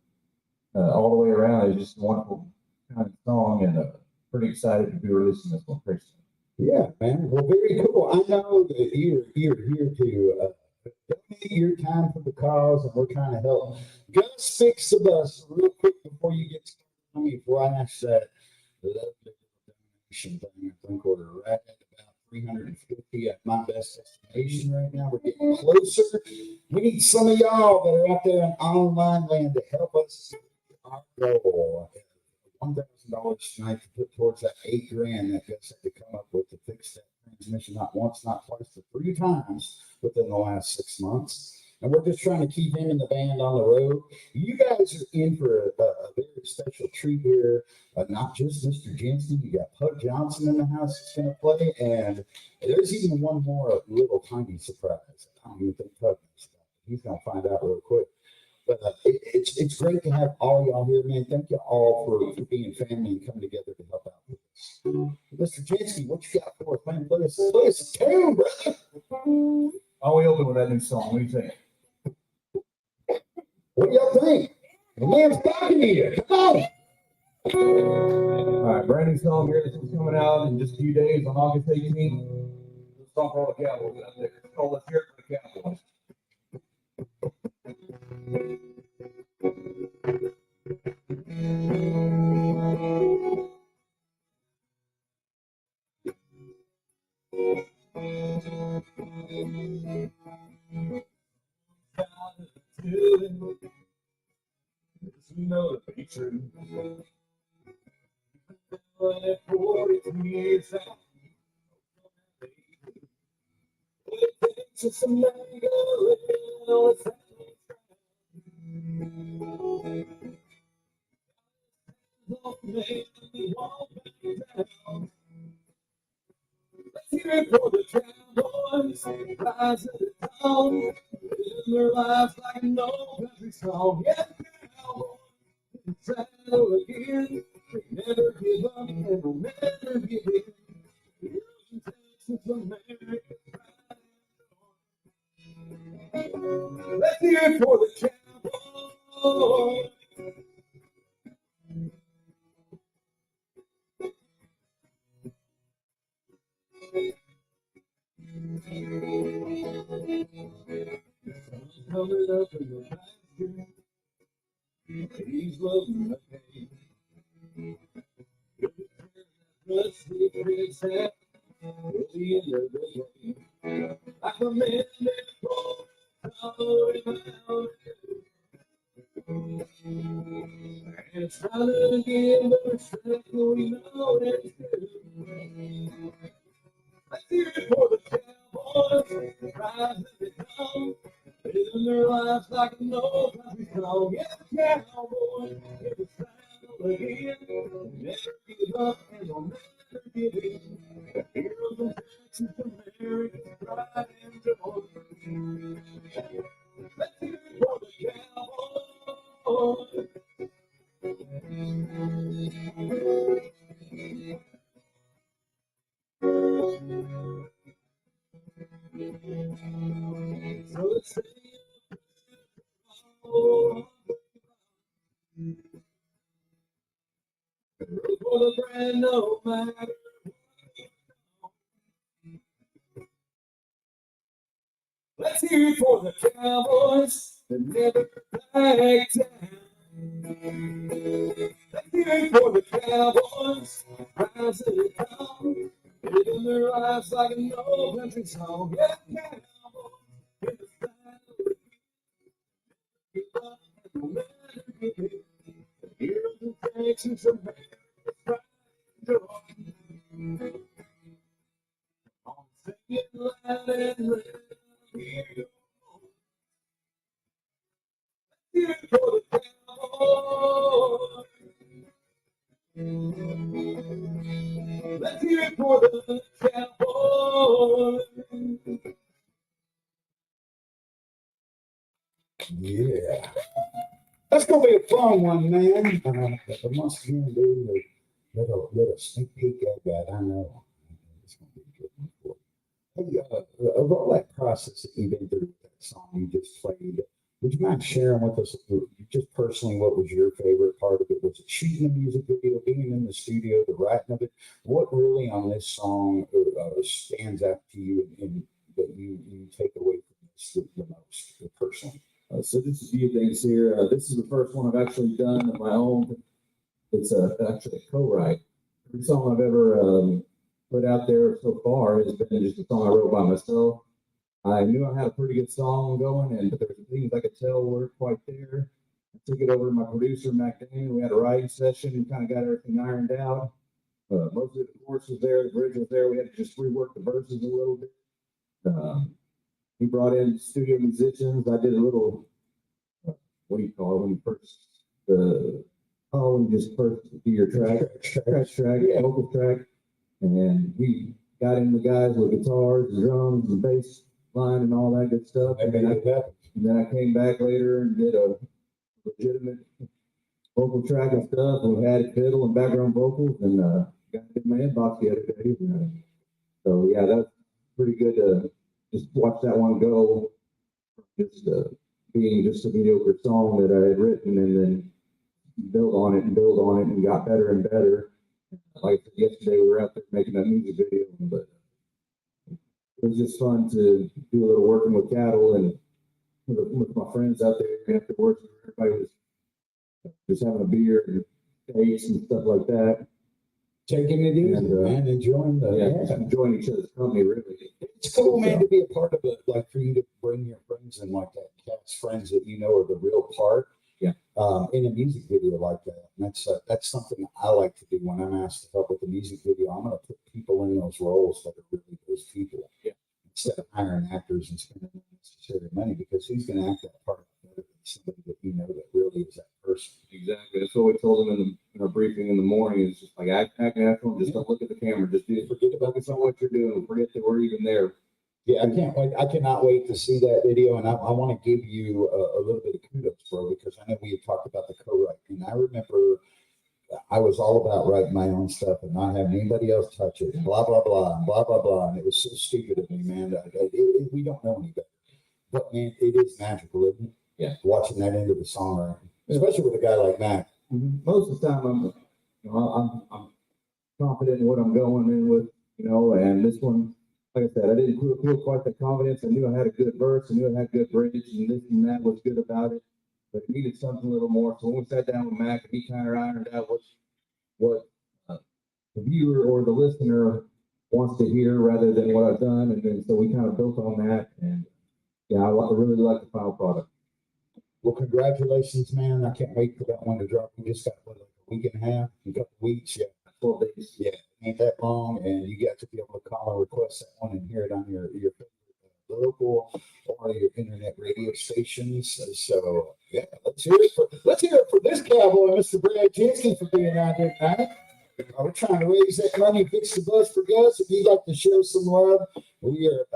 all the way around. It's just a wonderful kind of song, and pretty excited to be releasing this one pretty soon. Yeah, man. Well, very cool. I know that you're here to donate your time for the cause, and we're trying to help. Gus, fix the bus real quick before you get started. I mean, before I ask that, the donation thing, I think we're right at about 350 at my best estimation right now. We're getting closer. We need some of y'all that are out there in online land to help us our goal. $1,000 tonight to put towards that $8,000 that Gus had to come up with to fix that transmission not once, not twice, but 3 times within the last 6 months. And we're just trying to keep him and the band on the road. You guys are in for a very special treat here. Not just Mr. Jensen, you got Pug Johnson in the house that's going to play, and there's even one more little tiny surprise. I don't even think Pug knows about it. He's going to find out real quick. But it's great to have all y'all here, man. Thank you all for being family and coming together to help out with us. Mr. Jinsky, what you got for us, man? Play us a tune, brother. Oh, we open with that new song. What do you think? What do y'all think? The man's talking to you. Come on. All right, brand new song here. This is coming out in just a few days on August 18th. It's a song called The Cowboys out there. It's called Let's Hear It for the Cowboys. We know to be true. at 43 years old. It's just a man go Let's hear it for the cowboys, rise at the dawn, living their lives like no country song. Yeah, cowboys, travel again, they never give up and they'll never give in. Heroes in Texas, America. Let's hear it for the cowboys. Coming up in the pasture, he's loving the hay. Blood sleep his head at the end of the day. Like a man that's born, following out. And it's time to give the respect we know it's due. Let's hear it for the cowboys, rise at the dawn, living their lives like no country song. Yeah, cowboys, it's time again, never give up and they'll never give in. Heroes of Texas, America's pride and joy. Let's hear it for the cowboys. So let's say for the brand no matter. Let's hear it for the cowboys that never back down. Let's hear it for the cowboys, rise at the dawn, living their lives like a no country song. Yeah, cowboys, in the style, give up and no matter give in. Heroes in Texas, America's pride and joy. On singing loud and loud, hear your voice. Hear it for the cowboy. Let's hear it for the cowboy. Yeah. That's gonna be a fun one, man. Once again, dude, let a sneak peek at that. I know it's gonna be a good one for you. Hey, of all that process that you've been through with that song you just played, would you mind sharing with us just personally what was your favorite part of it? Was it shooting the music video, being in the studio, the writing of it? What really on this song stands out to you and that you take away from this the most personally? So this is a few things here. This is the first one I've actually done of my own. It's actually a co-write. Every song I've ever put out there so far has been just a song I wrote by myself. I knew I had a pretty good song going, but there were things I could tell weren't quite there. I took it over to my producer, Mac Damon. We had a writing session and kind of got everything ironed out. Most of the chorus was there, the bridge was there. We had to just rework the verses a little bit. He brought in studio musicians. I did a little, what do you call it, when you first, when you just first do your scratch track, vocal track. And he got in the guys with guitars and drums and bass line and all that good stuff. And then I came back later and did a legitimate vocal track and stuff. We had fiddle and background vocals and got it in my inbox the other day. So yeah, that's pretty good to just watch that one go. Just being just a mediocre song that I had written and then build on it and got better and better. Like yesterday, we were out there making that music video, but it was just fun to do a little working with cattle and with my friends out there afterwards. Everybody was just having a beer and steaks and stuff like that. Taking it easy, man, enjoying enjoying each other's company, really. It's cool, man, to be a part of it, like for you to bring your friends and like that cat's friends that you know are the real part. Yeah. In a music video like that. And that's something I like to do when I'm asked to help with a music video. I'm going to put people in those roles that are really those people. Yeah. Instead of hiring actors and spending unnecessary money, because who's going to act that part better than somebody that you know that really is that person? Exactly. That's what we told them in our briefing in the morning. Is just like act natural. Just don't look at the camera. Just forget on what you're doing. Forget that we're even there. Yeah, I can't wait. I cannot wait to see that video, and I want to give you a little bit of kudos, bro, because I know we had talked about the co-write, and I remember I was all about writing my own stuff and not having anybody else touch it, and blah blah blah, and blah blah blah, and it was so stupid of me, man. We don't know any better, but man, it is magical, isn't it? Yeah, watching that into the songwriting, especially with a guy like Mac. Most of the time, I'm confident in what I'm going in with, and this one, like I said, I didn't feel quite the confidence. I knew I had a good verse, I knew I had good bridge, and this and that was good about it, but it needed something a little more. So when we sat down with Mac, and he kind of ironed out what the viewer or the listener wants to hear rather than what I've done, and then so we kind of built on that, and yeah, I really like the final product. Well, congratulations, man. I can't wait for that one to drop. We just got like a week and a half, a couple of weeks. Yeah. 12 days. Yeah. Ain't that long. And you got to be able to call and request that one and hear it on your local or your internet radio stations. So yeah, let's hear it for this cowboy, Mr. Brad Kinsky, for being out here tonight. We're trying to raise that money, fix the bus for Gus. If you'd like to show some love, we are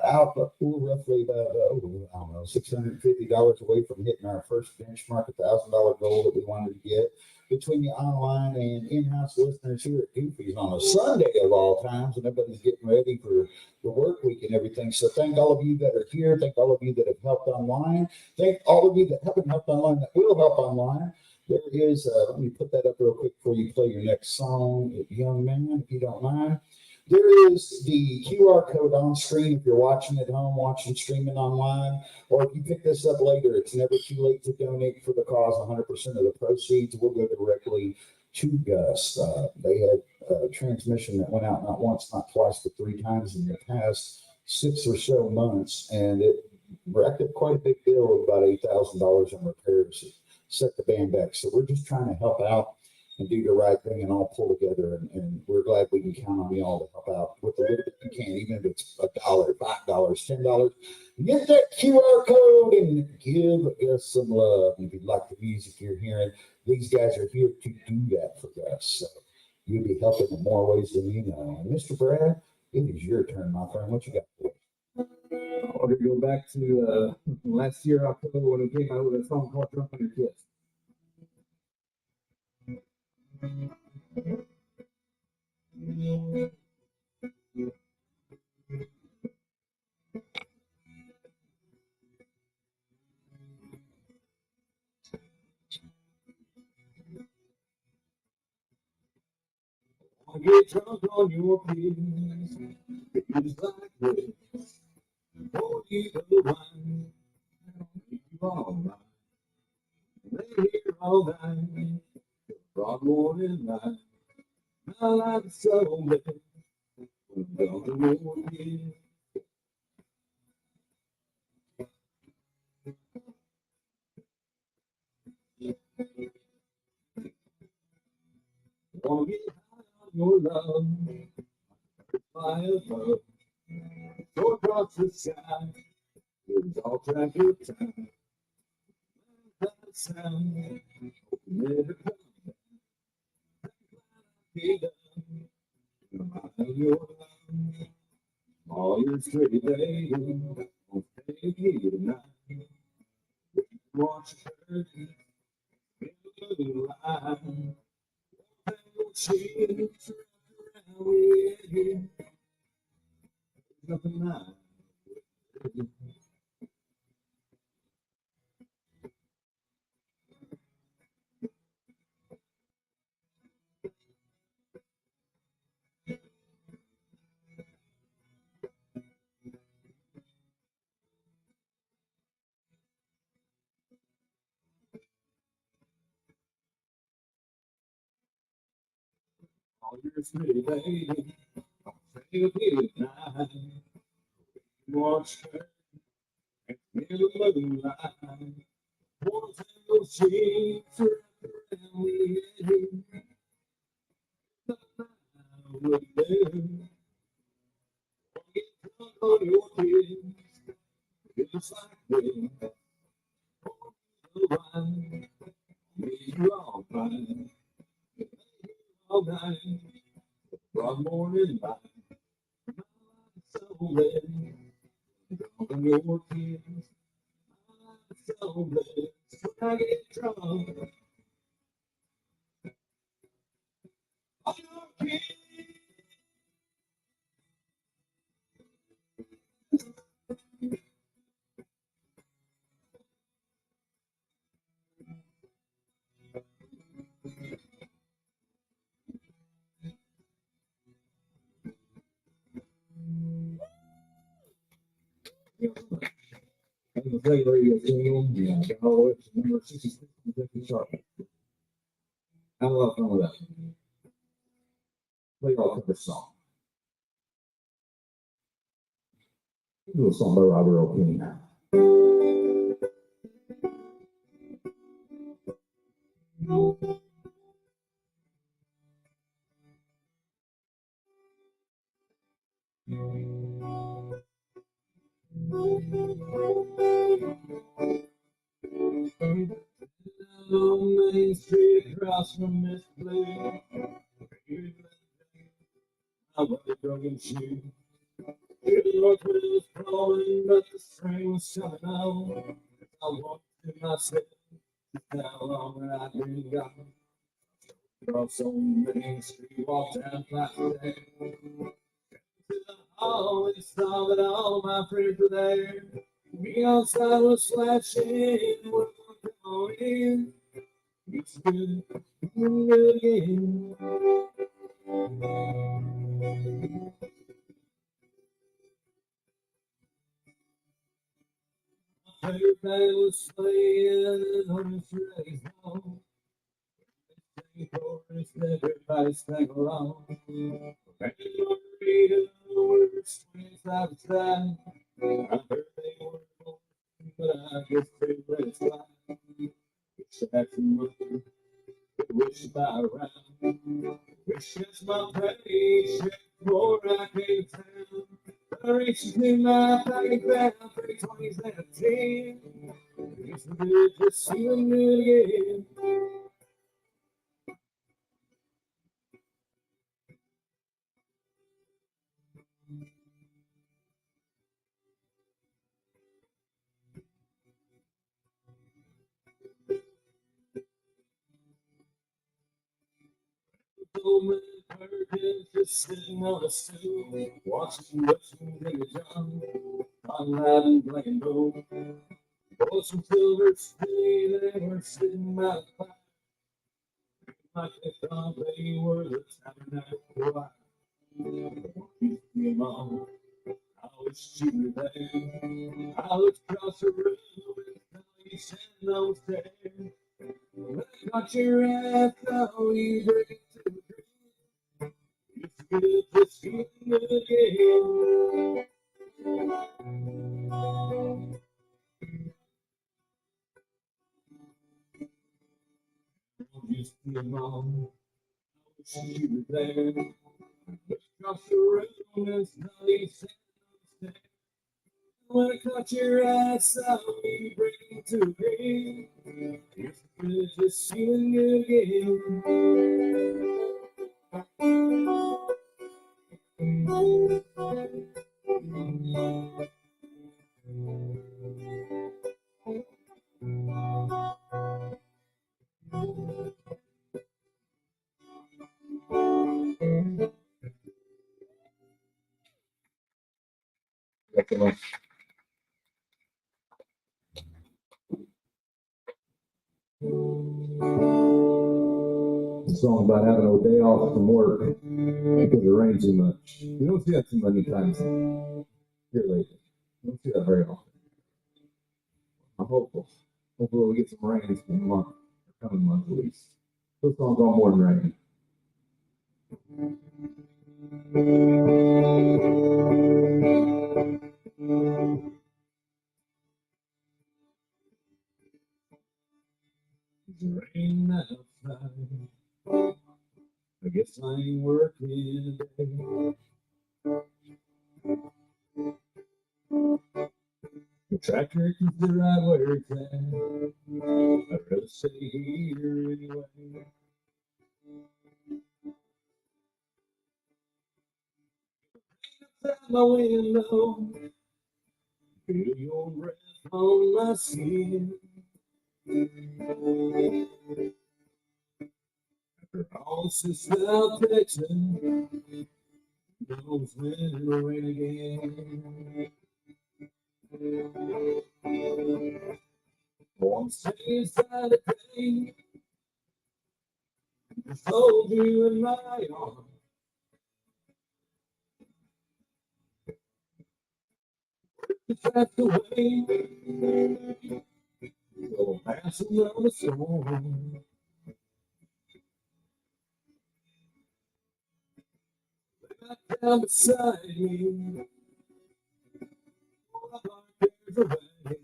we're roughly about, I don't know, $650 away from hitting our first benchmark, $1,000 goal that we wanted to get. Between the online and in-house listeners here at Goofy's on a Sunday of all times, and everybody's getting ready for the work week and everything. So thank all of you that are here. Thank all of you that have helped online. Thank all of you that haven't helped online, that will help online. There is, let me put that up real quick before you play your next song, young man, if you don't mind. There is the QR code on screen if you're watching at home, streaming online, or if you pick this up later, it's never too late to donate for the cause. 100% of the proceeds will go directly to Gus. They had a transmission that went out not once, not twice, but 3 times in the past 6 or so months, and it racked up quite a big bill of about $8,000 in repairs. Set the band back. So we're just trying to help out and do the right thing and all pull together. And we're glad we can count on y'all to help out with the little bit you can, even if it's $1, $5, $10. Get that QR code and give us some love. And if you like the music you're hearing, these guys are here to do that for us. So you'll be helping in more ways than you know. And Mr. Brad, it is your turn, my friend. What you got for us? I want to go back to last year, October, when we came out with a song called Drunk on Your Kids. I get drunk on your kids, it's like this. Won't you go wine? You all right. Lay here all night, broad morning light. My life is so bad, I'm drunk on your kids. Wanna get high on your love, fly above, go across the sky, lose all track of time. That sound, never come back. Your love, all your straight lady, won't take me tonight. Watch her in the light. She's around with you. Nothing like all your straight lady, take me tonight. Watch her in the moonlight. One tango sheets wrapped around me. What do? Get drunk on your kids. It's like this. Right. You all right. All night. From morning light. So late. Drunk on your kids. So late. When I get drunk. On your kids. And the play radio single, yeah, got all the way to number 66 consecutive chart. Had a lot of fun with that. Play all cover song. Do a song by Robert O'Keefe. On Main Street across from Miss Blue. I was a broken shoe. The Lord was calling, but the spring was coming on. I walked to myself, how long I'd been gone. Across on Main Street, walked down past there. I always saw that all my friends were there. Me outside was flashing, we're going. It's good, good again. Everybody was slaying on the race home. Everybody sang along. Everybody were swings out of time. I heard they were born, but I guess they let it slide. Wish I had some money, wish I buy around. Wish that's my paycheck before I came to town. I reached in my pocket, found 3 20s and a 10. It's good just feeling good again. Old man Perkins just sitting on a stool, watching Russian Jimmy John, on loud and black and gold. Boys from Silver City, they were sitting by the fire, like they thought they were the tabernacle choir. Used to be a mom, I wish you were there. I looked across the room and saw you standing on the stairs. When I got your ass, oh, you bring it to the it's good just feeling good again. Used to be a mom, I wish you were there. Looked across the room and saw you standing on the stairs. When I caught your eyes, I saw you bring it to me. It's good just feeling good again. A song about having a day off from work because it rains too much. You don't see that too many times here lately. You don't see that very often. I'm hopeful. Hopefully we'll get some rain this month, or coming month at least. This song's all more than rain. I ain't working today. The tractor keeps the right where it's at. I'd rather stay here anyway. Outside my window, feel your breath on my skin. All since South Texas knows when it'll rain again. Oh, I'm staying inside the pain. Just hold you in my arms. Just drift away. So pass another storm. Back down beside me. All of our cares away.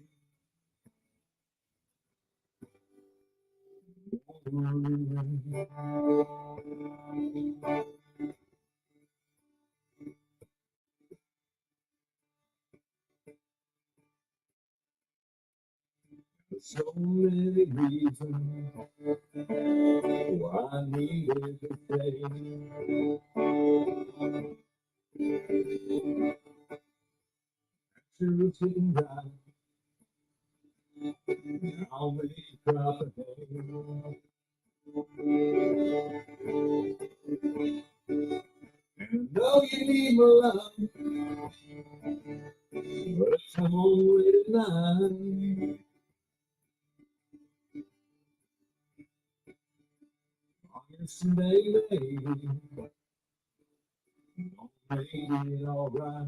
So many reasons why I needed to stay. Truth and right, I'll make you cry for and I know you need my love, but it's only tonight. Yesterday, baby, make it alright.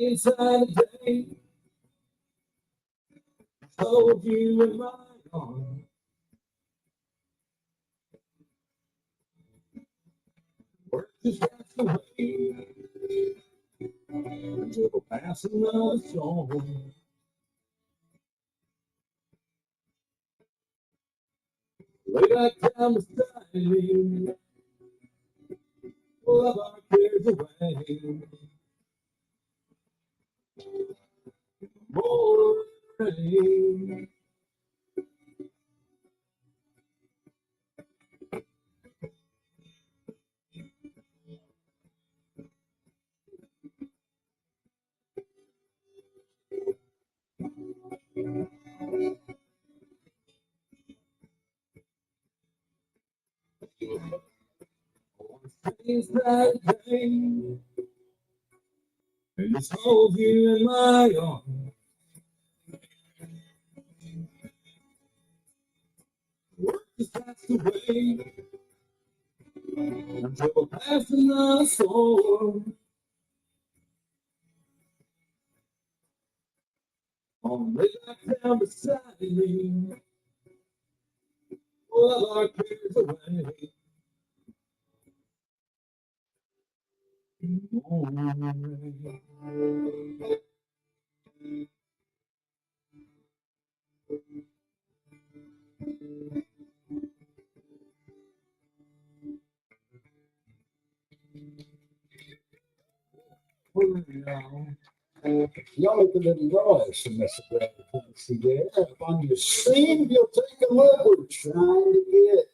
Inside the day, hold you in my arms. Work just gets away until the passing of the storm. Lay back down beside me, all of our cares away. More rain. Things that day, and just hold you in my arms. Work just passed away until passing the storm. On lay back down beside me, all of our cares away. More rain. Y'all look a little noise from Mr. Bradley Quincy there. Up on your sleeve, you'll take a look. We're trying to get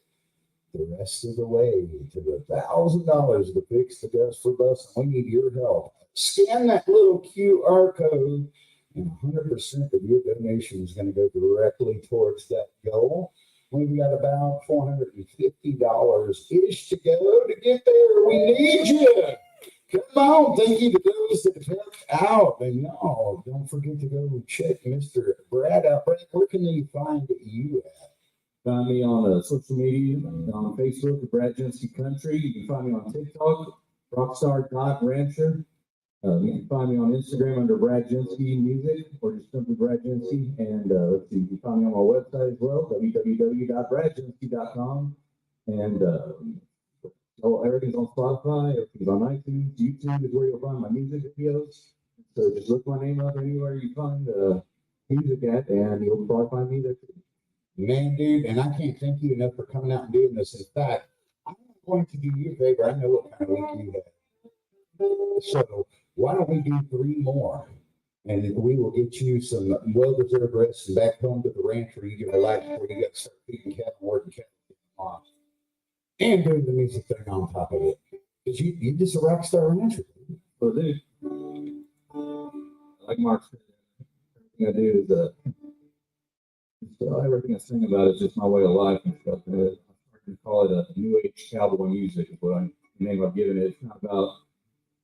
the rest of the way to the $1,000 to fix the Gus for bus. We need your help. Scan that little QR code, and 100% of your donation is going to go directly towards that goal. We've got about $450-ish to go to get there. We need you. Come on, thank you to those that have helped out. And no, don't forget to go check Mr. Brad out. Brad, where can they find you at? Find me on social media, on Facebook at Brad Jensky Country. You can find me on TikTok, rockstar.rancher. You can find me on Instagram under Brad Jensky Music, or just simply Brad Jensky. And let's see, you can find me on my website as well, www.bradjensky.com. And so everything's on Spotify, everything's on iTunes, YouTube is where you'll find my music videos. So just look my name up anywhere you find music at, and you'll probably find me there too. Man, dude, and I can't thank you enough for coming out and doing this. In fact, I'm going to do you a favor. I know what kind of week you had. So why don't we do 3 more? And we will get you some well-deserved rest and back home to the ranch where you can relax before you got to start feeding cattle, working cattle off, and doing the music thing on top of it. Because you're just a rock star rancher. So, dude, like Mark said, everything I do is so everything I sing about is just my way of life and stuff. And I can call it a new age cowboy music is what the name I've given it. It's not about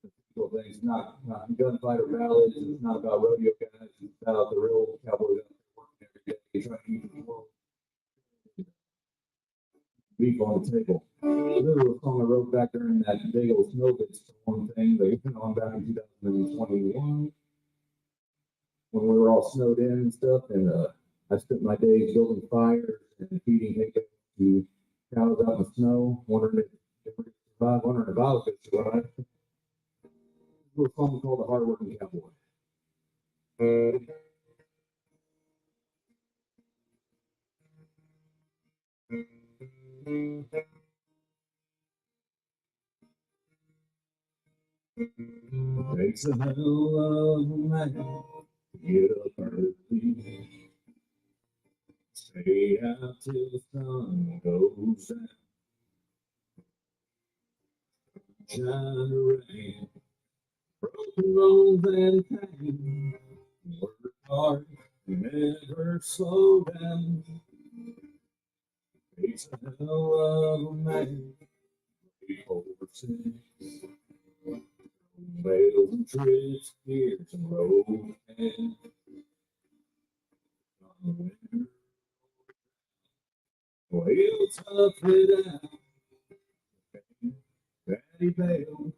the typical things. It's not gunfighter ballads. It's not about rodeo guys. It's about the real cowboys out there working every day, trying to keep the world beef on the table. This was a song I wrote back during that big old snow storm thing that went on back in 2021 when we were all snowed in and stuff. And I spent my days building fires and feeding hay to cows out in the snow, wondering if they would survive, wondering if I was going to survive. A little song called The Hardworking Cowboy. Takes a hell of a man to get up early, stay out till the sun goes down, shine the rain, broken bones and pain, work hard, never slow down. Takes a hell of a man, 8 bales and trips, gears and road, and well, he'll tough it out. Daddy bailed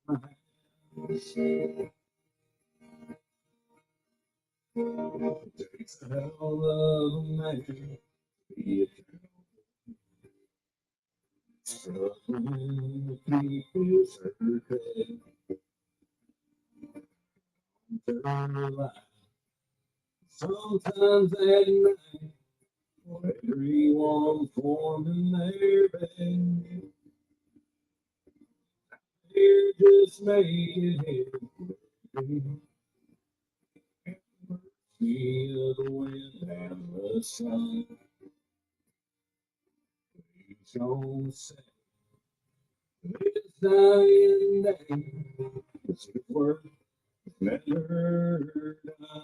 on my house. It takes a hell of a man to be a cowboy, struggling to keep his herd fed. Their life. Sometimes at night, while everyone's warming their bed, they're just making it. Mercy of the wind and the sun. He's gonna say this dying day, this is work never done.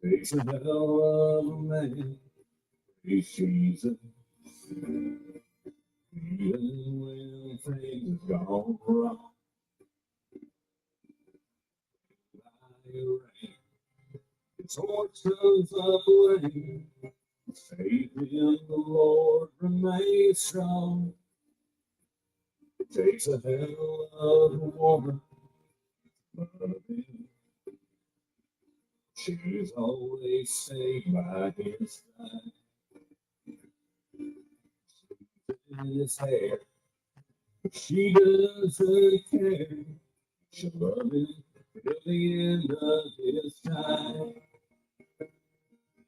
Takes a hell of a man, praise Jesus. Even when things go wrong, like rain, his horse comes up lane. Faith in the Lord remains strong. It takes a hell of a woman, but she's always stayed by his side. In his hair, she doesn't care. She'll love him till the end of his time.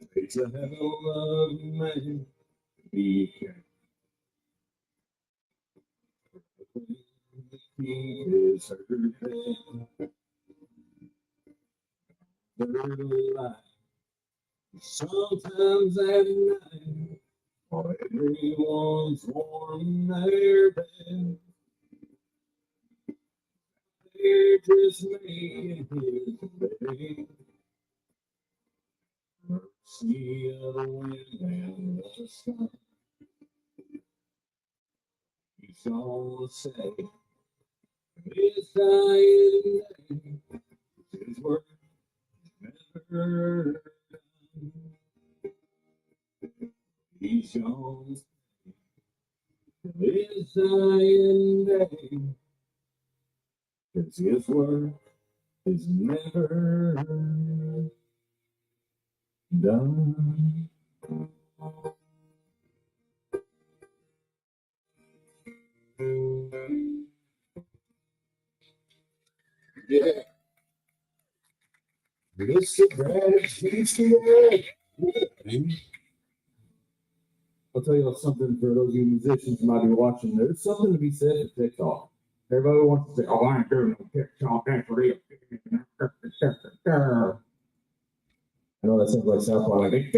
It takes a hell of a man to be a keep his herd fed. Their life. Sometimes at night, while everyone's warm their bed, they're just making his bed. Mercy of the wind and the sun. He's gonna say, this dying day, his work never done. He's gonna say, this dying day, cause his work is never done. Yeah. Mr. Brad, Mr. Brad. I'll tell you something for those of you musicians who might be watching. There's something to be said for TikTok. Everybody wants to say, "Oh, I ain't doing no TikTok, that's real." I know that sounds like South Park, like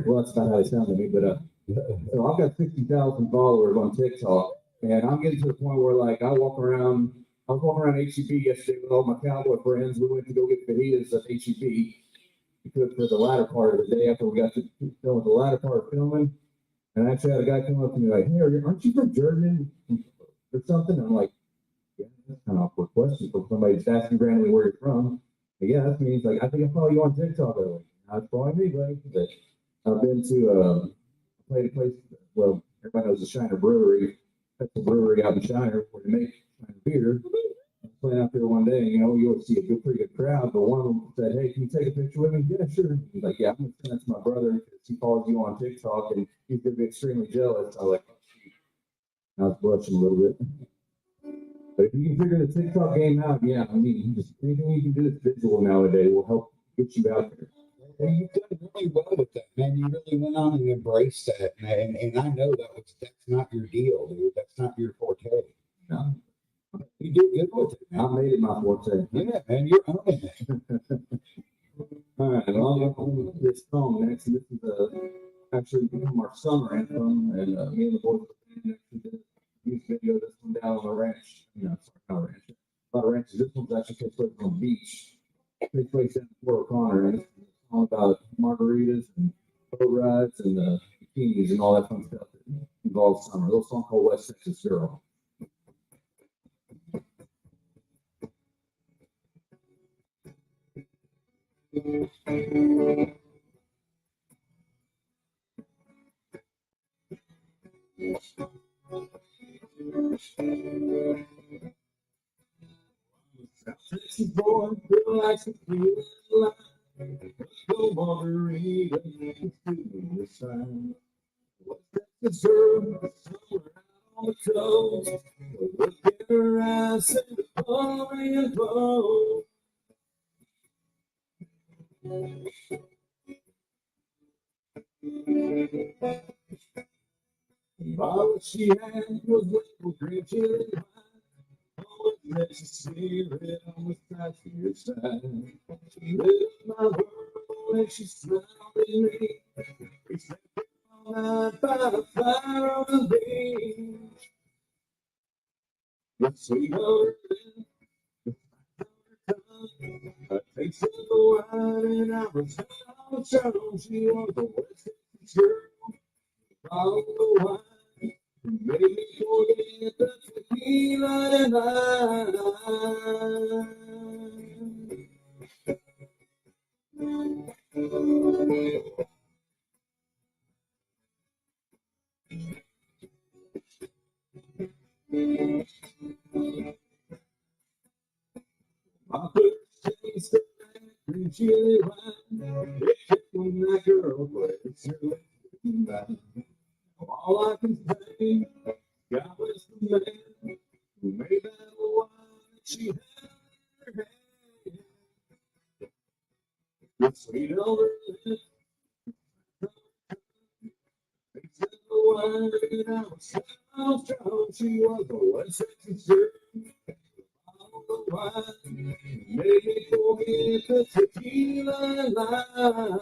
well, that's not how they sound to me, but so I've got 60,000 followers on TikTok, and I'm getting to the point where like I was walking around HEB yesterday with all my cowboy friends. We went to go get fajitas at HEB because for the latter part of the day after we got to film the latter part of filming, and I actually had a guy come up to me like, "Hey, aren't you from Germany or something?" I'm like, "Yeah, that's kind of an awkward question for somebody just asking randomly where you're from." But yeah, that's me. He's like, "I think I follow you on TikTok." I'm like, "Not following me, buddy." But I've been to played a place. Well, everybody knows the Shiner Brewery. That's a brewery out in Shiner where they make Shiner beer. I was playing out there one day, and you know, you always see a pretty good crowd. But one of them said, "Hey, can you take a picture with me?" "Yeah, sure." He's like, "Yeah, I'm gonna send that to my brother because he follows you on TikTok, and he's gonna be extremely jealous." I was like, "Oh, shoot." I was blushing a little bit. But if you can figure the TikTok game out, yeah, I mean, just anything you can do that's visual nowadays will help get you out there. And you've done really well with that, man. You really went on and embraced that, man. And I know that's not your deal, dude. That's not your forte. No. You did good with it, man. I made it my forte. Yeah, man, you're owning it. All right, well, I'm on this song next, and this is actually become our summer anthem, and me and the boys actually did a music video. This one down on the ranch. No, sorry, not a ranch. Not a ranch. This one's actually takes place on the beach. It takes place in Fort O'Connor, and it's all about margaritas and boat rides and bikinis and all that fun stuff that involves summer. A little song called West Texas Girl. Texas boy who likes to feel alive. No margarita, it's doing the sign. West Texas girl, somewhere out on the coast. Look at her eyes and the glory and glow. All she had was little green chili wine. Oh, it makes you spirit on the side to your side. She lit up my world and she smiled at me. We spent all night by the fire on the beach. The sweet of her lips, the fat of her tongue. I tasted the wine and I was all shown. She was a West Texas girl, all the wine. Made me forget the tequila and my first taste of that green chili wine. It took when that girl plays her lips. All I can say, God bless the man who made that wine that she had in her hand. The sweet of her lips, tasted the wine, and I was so strong. She was a West Texas girl. All the wine made me forget the tequila line.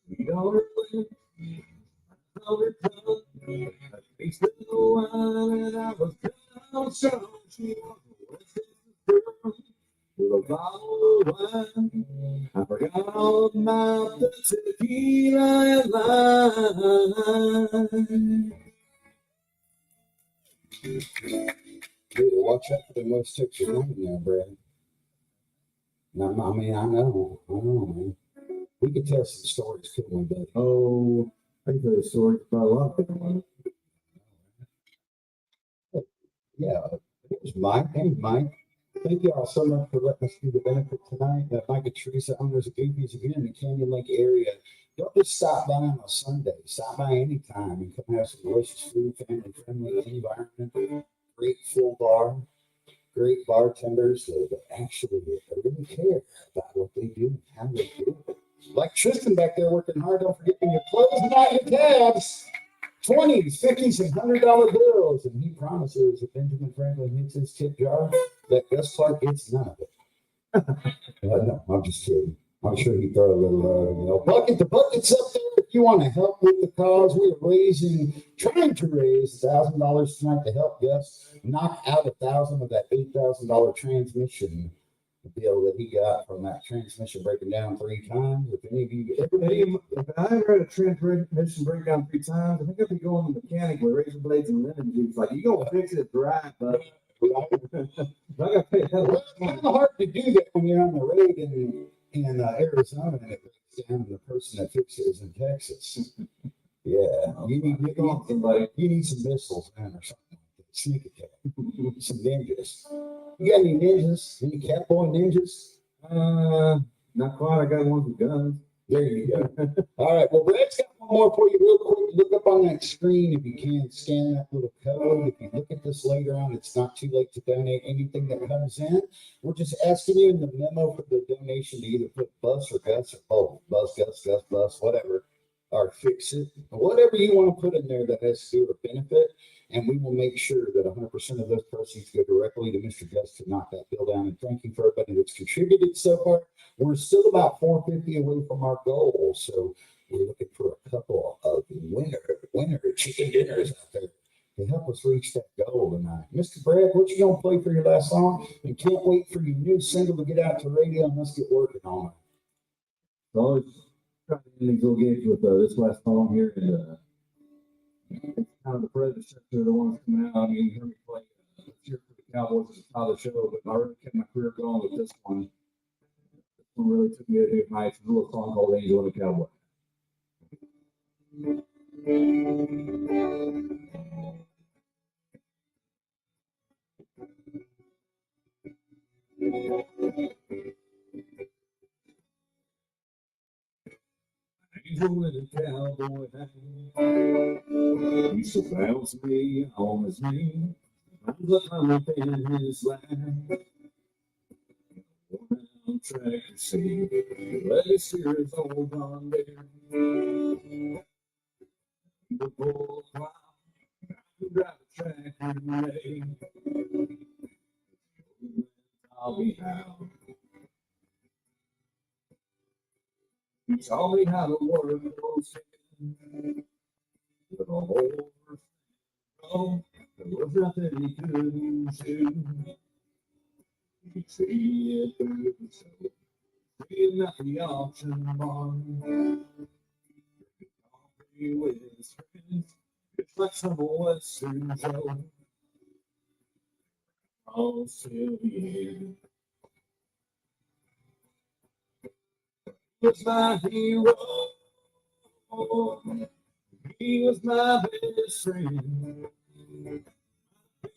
Sweet on her lips, on her tongue. I tasted the wine and I was down strong. She was a West Texas girl with a bottle of wine. I forgot all about the tequila line. Dude, watch out for the West Texas women now, Brad. No, I mean, I know, man. We could tell some stories, couldn't we, buddy? Oh, I can tell you stories about a lot of different ones. Yeah, it was Mike. Hey, Mike. Thank you all so much for letting us do the benefit tonight. Mike and Teresa, owners of Goofy's again in the Canyon Lake area. Don't just stop by on a Sunday. Stop by anytime and come have some delicious food, family friendly environment, great full bar, great bartenders that actually really care about what they do and how they do it. Like Tristan back there working hard. Don't forget when you're closing out your tabs. 20s, 50s, and $100 bills, and he promises if Benjamin Franklin hits his tip jar, that Gus Clark gets none of it. No, I'm just kidding. I'm sure he throw a little, bucket. The bucket's up there if you want to help with the cause. We are trying to raise $1,000 tonight to help Gus knock out $1,000 of that $8,000 transmission bill that he got from that transmission breaking down 3 times. If any of you If I ever had a transmission breakdown 3 times, I think I'd be going to the mechanic with razor blades and lemon juice. Like, you gonna fix it right, but I gotta pay hell. Well, it's kind of hard to do that when you're on the road in Arizona and it breaks down to the person that fixes it is in Texas. Yeah, you need some missiles, man, or something like that. Sneak attack. Some ninjas. You got any ninjas? Any cowboy ninjas? Not quite. I got one with guns. There you go. All right. Well, Brad's got one more for you real quick. Look up on that screen if you can. Scan that little code. If you look at this later on, it's not too late to donate anything that comes in. We're just asking you in the memo for the donation to either put bus or Gus or both. Bus, Gus, bus, whatever. Or fix it. Whatever you want to put in there that has to do with benefit. And we will make sure that 100% of those proceeds go directly to Mr. Gus to knock that bill down. And thank you for everybody that's contributed so far. We're still about $450 away from our goal. So we're looking for a couple of winner chicken dinners out there to help us reach that goal tonight. Mr. Brad, what you going to play for your last song? And can't wait for your new single to get out to radio and let's get working on it. So it's trying to end these games with this last song here. And it's kind of the predecessor to the ones coming out. I mean, you hear me play Cheer for the Cowboys at the top of the show, but I already kept my career going with this one. This one really took me to new heights. It's a little song called Angel and the Cowboy. Angel and a cowboy hat. He so bounce me on his knee. I'm up in his lap. One track to see. Let's hear his old blonde bear. The bull clown. Drive a track and lay. I'll be out. He taught me how to work those hands. But all over, oh, there was nothing he couldn't do. He'd see it through the show, seeing at the auction barn. Coffee with his friends, it's like some Western Joe. Oh, Sylvia. He was my hero. He was my best friend. Being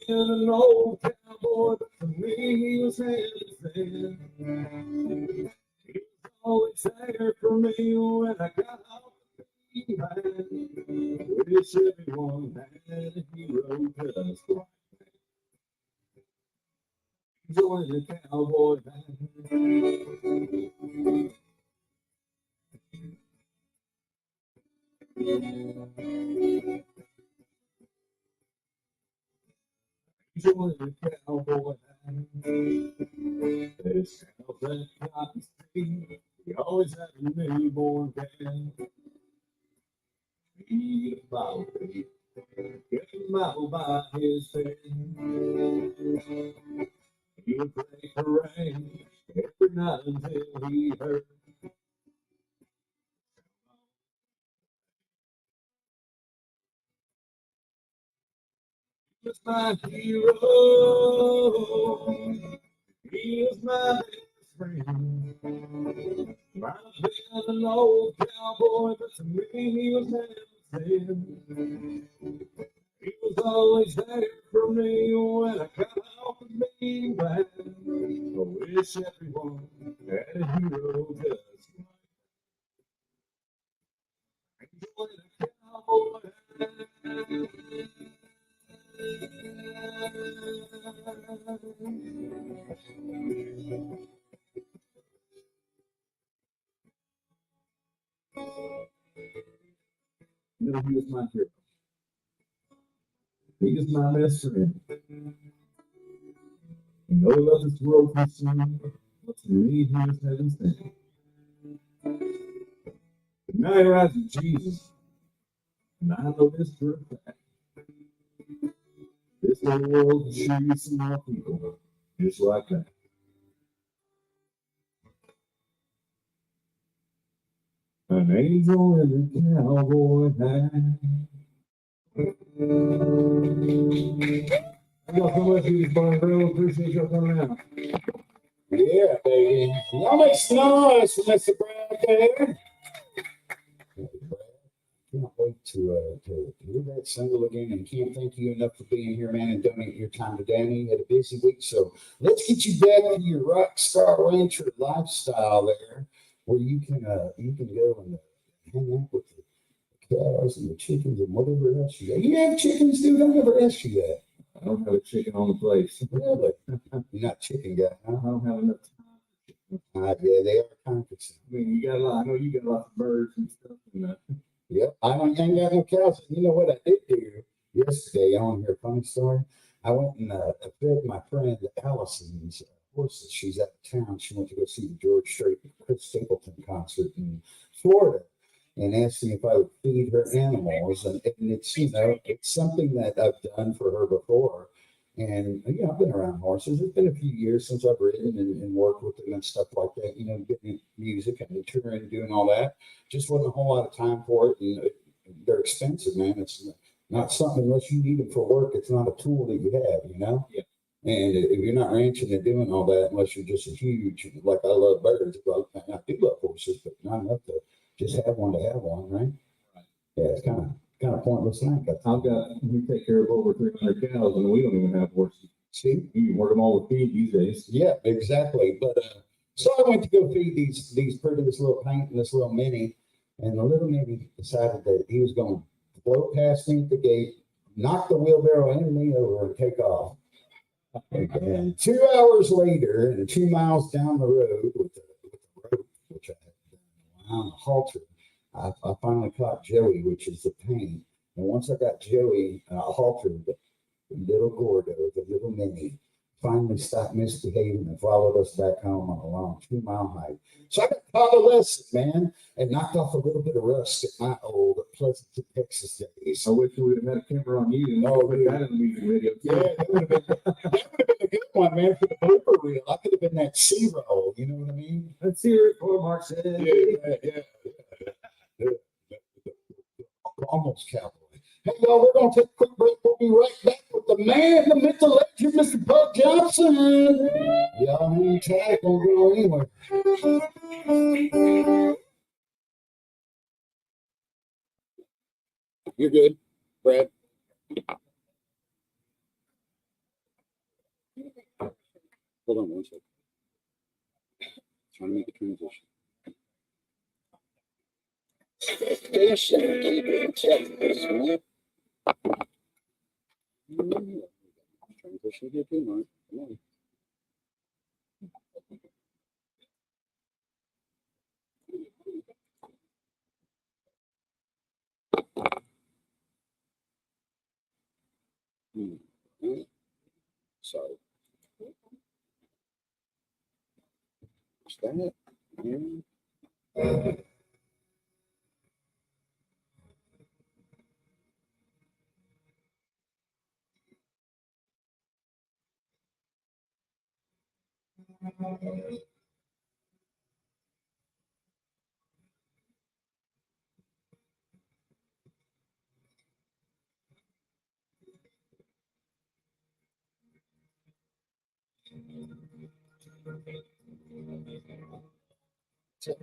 an old cowboy, but for me he was everything. He was always there for me when I got off the behind. Wish everyone had a hero just like join the cowboy band. Join the cowboy band. This cows that cotton street, he always had a newborn band. Feed a bottle, get a mile by his head. He would play parade every night until he heard. He was my hero. He was my best friend. Might have been an old cowboy, but to me he was everything. He was always there for me when I got off the bean bag. wish everyone had a hero just like a cowboy. You know, he was my hero. He is my best friend. No love this world can see, but to me he is heaven sent. But now he rides with Jesus, and I know this for a fact. This whole world should see some more people just like that. An angel in a cowboy hat. Thank y'all so much, Gus Clark. Really appreciate y'all coming out. Yeah, baby. Y'all make some noise for Mr. Brad there. Can't wait to hear that single again, and can't thank you enough for being here, man, and donating your time to Danny. You had a busy week, so let's get you back to your rock star rancher lifestyle there, where you can go and hang out with the cows and the chickens and whatever else you got. You have chickens, dude? I never asked you that. I don't have a chicken on the place. Really? You're not a chicken guy, I huh? don't have enough time. Yeah, they are comforting. I mean, you got a lot. I know you got lots of birds and stuff. And Yep, I don't hang out no cows. You know what I did do yesterday? I want to hear a funny story. I went and fed my friend Allison's horses. She's out of town. She went to go see the George Strait Chris Stapleton concert in Florida, and asked me if I would feed her animals. And it's it's something that I've done for her before. And I've been around horses. It's been a few years since I've ridden and worked with them and stuff like that. Getting music and touring, doing all that. Just wasn't a whole lot of time for it, and they're expensive, man. It's not something unless you need them for work. It's not a tool that you have. Yeah. And if you're not ranching and doing all that, unless you're just a huge, like I love birds, well, I do love horses, but not enough to just have one, right? Right. Yeah, it's kind of pointless thing. we take care of over 300 cows, and we don't even have horses. See, You can work them all with feed these days. yeah, exactly. But so I went to go feed this little paint and this little mini, and the little mini decided that he was going to blow past me at the gate, knock the wheelbarrow and me over, and take off. And 2 hours later, and 2 miles down the road with the rope, which I had on the halter, I finally caught Joey, which is the pain. And once I got Joey haltered, the little Gordo, the little mini, finally stopped misbehaving and followed us back home on a long 2-mile hike. So I got taught a lesson, man, and knocked off a little bit of rust at my old Pleasant, Texas days. I wish we would have had a camera on you. Oh, Put that in the music video. Yeah, that would have been a good one, man, for the blooper reel. I could have been that C-roll, you know what I mean? Let's hear it for Mark said. Yeah. Almost cowboy. Hey, y'all, we're going to take a quick break. We'll be right back with the man, the mental legend, Mr. Bud Johnson. Y'all hang tight, don't go anywhere. You're good, Brad. Hold on one second. Trying to make the transition. Station, keep it Texas, man. Transition here too, man. Come on. Sorry. Is that it? Yeah. So,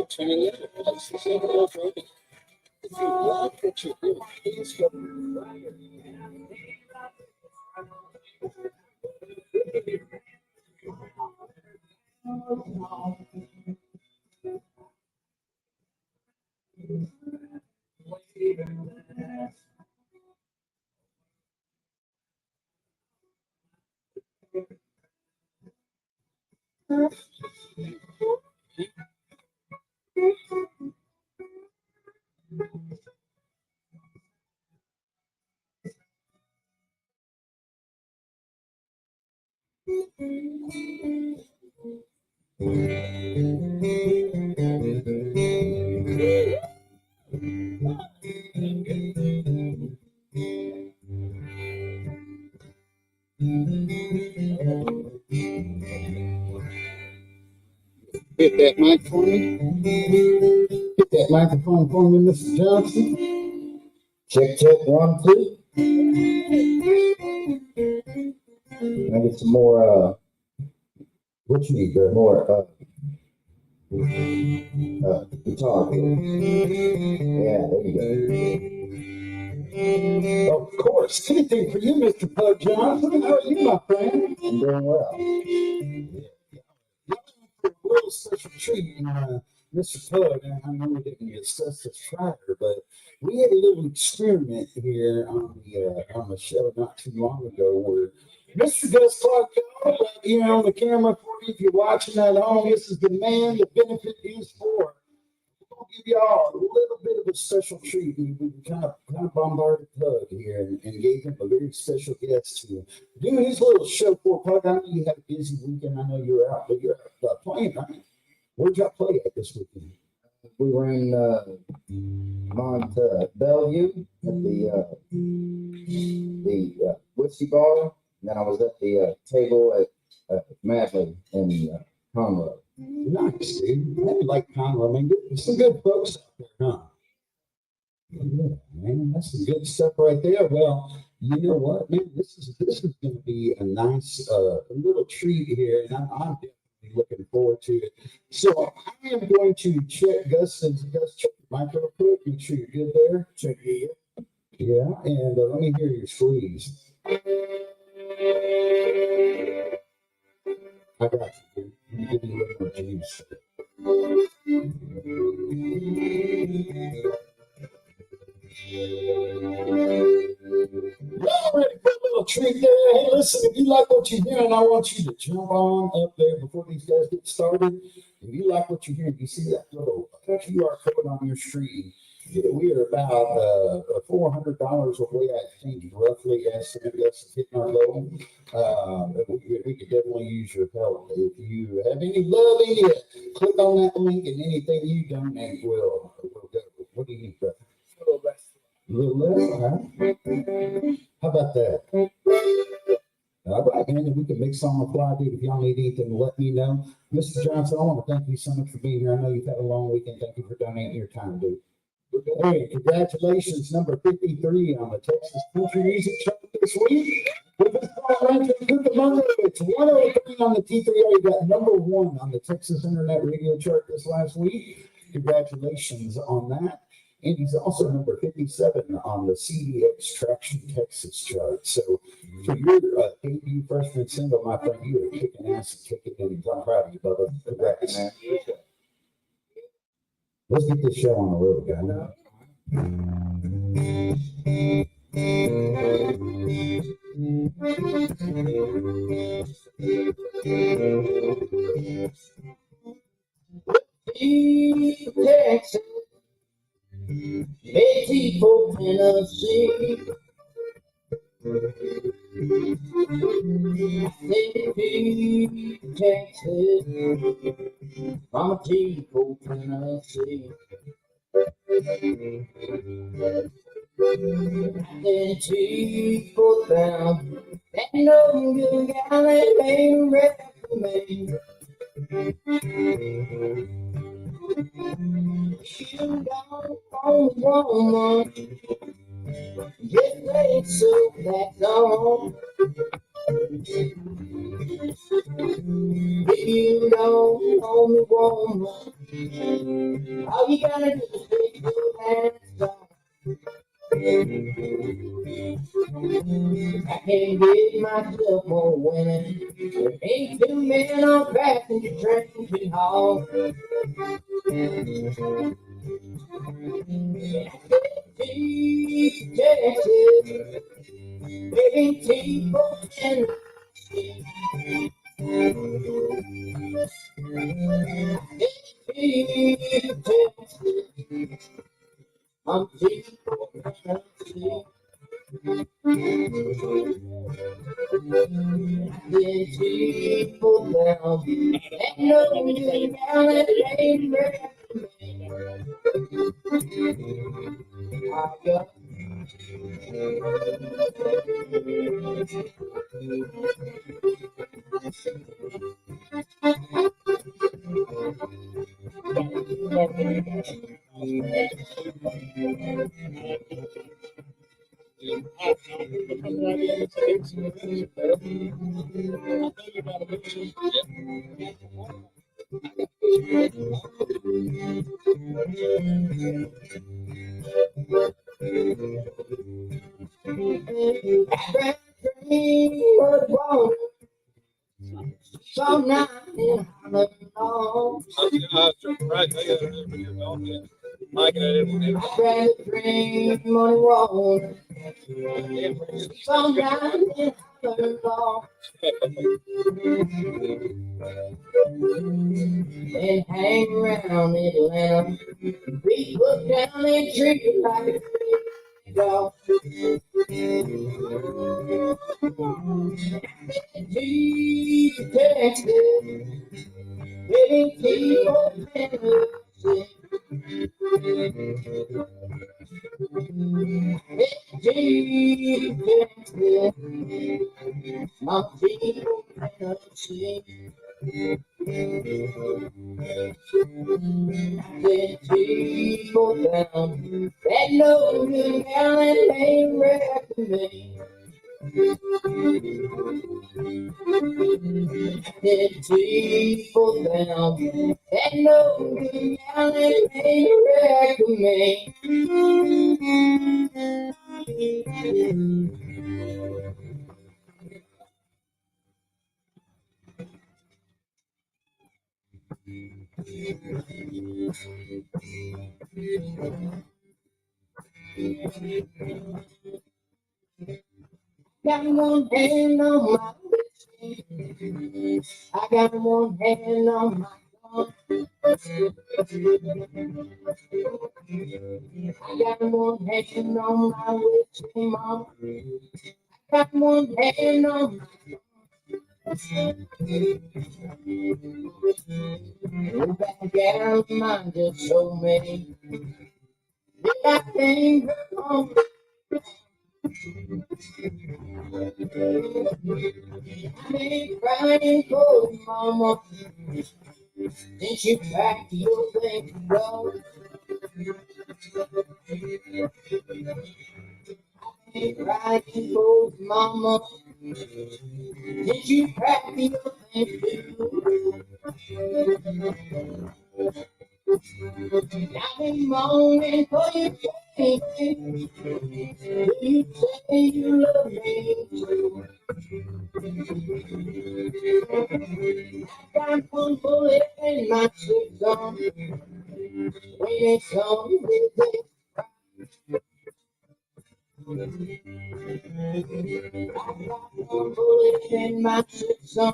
Turning it, this is over. If you want what you do, please go. Hit that mic for me. Hit that microphone for me, Mr. Johnson. Check, 1, 2. Can I get some more, What you need, bro? more, guitar? Yeah, there you go. Of course. Anything for you, Mr. Pug Johnson. How are you, my friend? I'm doing well. A real special treat, Mr. Pug. I know we didn't discuss this prior, but we had a little experiment here on the show not too long ago where Mr. Gus Clark, on the camera for you if you're watching at home. This is the man the benefit is for. We'll give y'all a little bit of a special treat. We kind of bombarded Pug here and gave him a very special guest to do his little show for Pug. I know you had a busy weekend. I know you were out, but you're playing, right? Where'd y'all play at this weekend? We were in Mont Bellevue at the whiskey bar, and then I was at the table at Madley in Conroe. Nice, dude. I like Conroe, man. Some good folks out there, huh? Yeah, man, that's some good stuff right there. Well, you know what, man? This is going to be a nice little treat here, and I'm definitely looking forward to it. So I am going to check Gus check your mic real quick. Make sure you're good there. Check it. Yeah, and let me hear your squeeze. I got you, dude. Let me give you a little more juice. Y'all ready for a little treat there? Hey, listen, if you like what you're hearing, I want you to jump on up there before these guys get started. If you like what you're hearing, you see that little QR code on your screen. We are about $400 away, I think, roughly, estimate that's hitting our goal. We could definitely use your help. If you have any love in you, click on that link, and anything you donate will go. What do you need, brother? A little less. A little less, huh? How about that? All right, man, if we can mix on the fly, dude. If y'all need anything, let me know. Mr. Johnson, I want to thank you so much for being here. I know you've had a long weekend. Thank you for donating your time, dude. Hey, congratulations, number 53 on the Texas Country Music Chart this week. With this Fundraiser, it's 103 on the T3R. You got number 1 on the Texas Internet Radio Chart this last week. Congratulations on that. And he's also number 57 on the CDX Traction Texas chart. So for your debut freshman single, my friend, you are kicking ass and kicking innings. I'm proud of you, brother. Congrats. Let's get this show on the road, guys. Texas, Betty for Tennessee. Mississippi, Texas, Mama T for Tennessee. Then T for down, that no good guy that ain't recommend. You don't own woman, just say so, that's all. If you don't own the woman, all you gotta do is take your hands off. I can't get myself more women. There ain't 2 men on passenger train to haul. Texas, baby, people can I'm people can see. Then people down, and no good down that ain't recommend. I got So now Right, I got it. I got it. I grab a drink, money water. So now and hang around Atlanta. We put down a tree like a dog. Texas, baby, people, Texas, my people, Tennessee. People down that no good talent ain't recommend. People down that no good talent ain't recommend. Got one hand on my whiskey. I got one hand on my gun. I got one hand on my whiskey, mama. Got one hand on my back down, mine just so many. Did I think on I ain't crying for you, mama. Since you packed your things to go, ain't crying for you, mama. Since you packed your things to go, I've been moaning for you, baby. You say you love me. Got one bullet in my system. When it's on, one bullet in my system.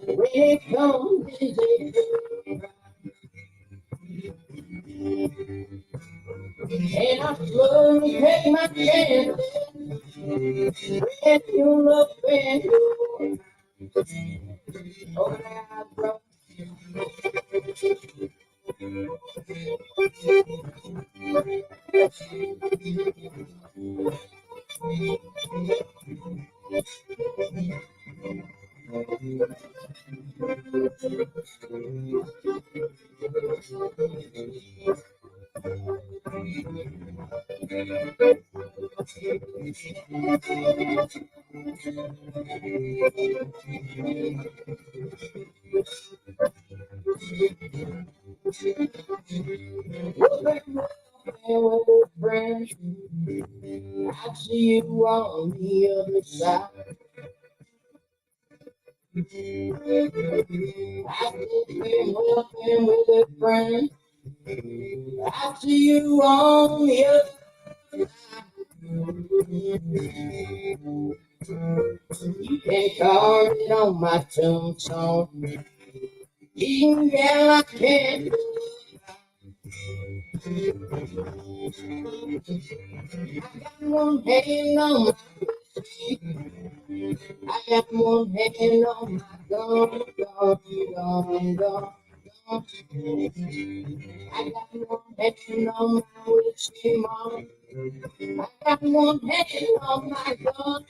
When it comes, and I slowly take my chance. When you look and you oh, now, bro. With a friend, I see you on the other side. I've been walking with a friend. I see you on the other. You can carve it on my tombstone. Even girl, I can't. I got one hand on my I got one hand on my gun, gun, gun, gun. I got one hand on my whiskey, mama. I got one hand on my gun.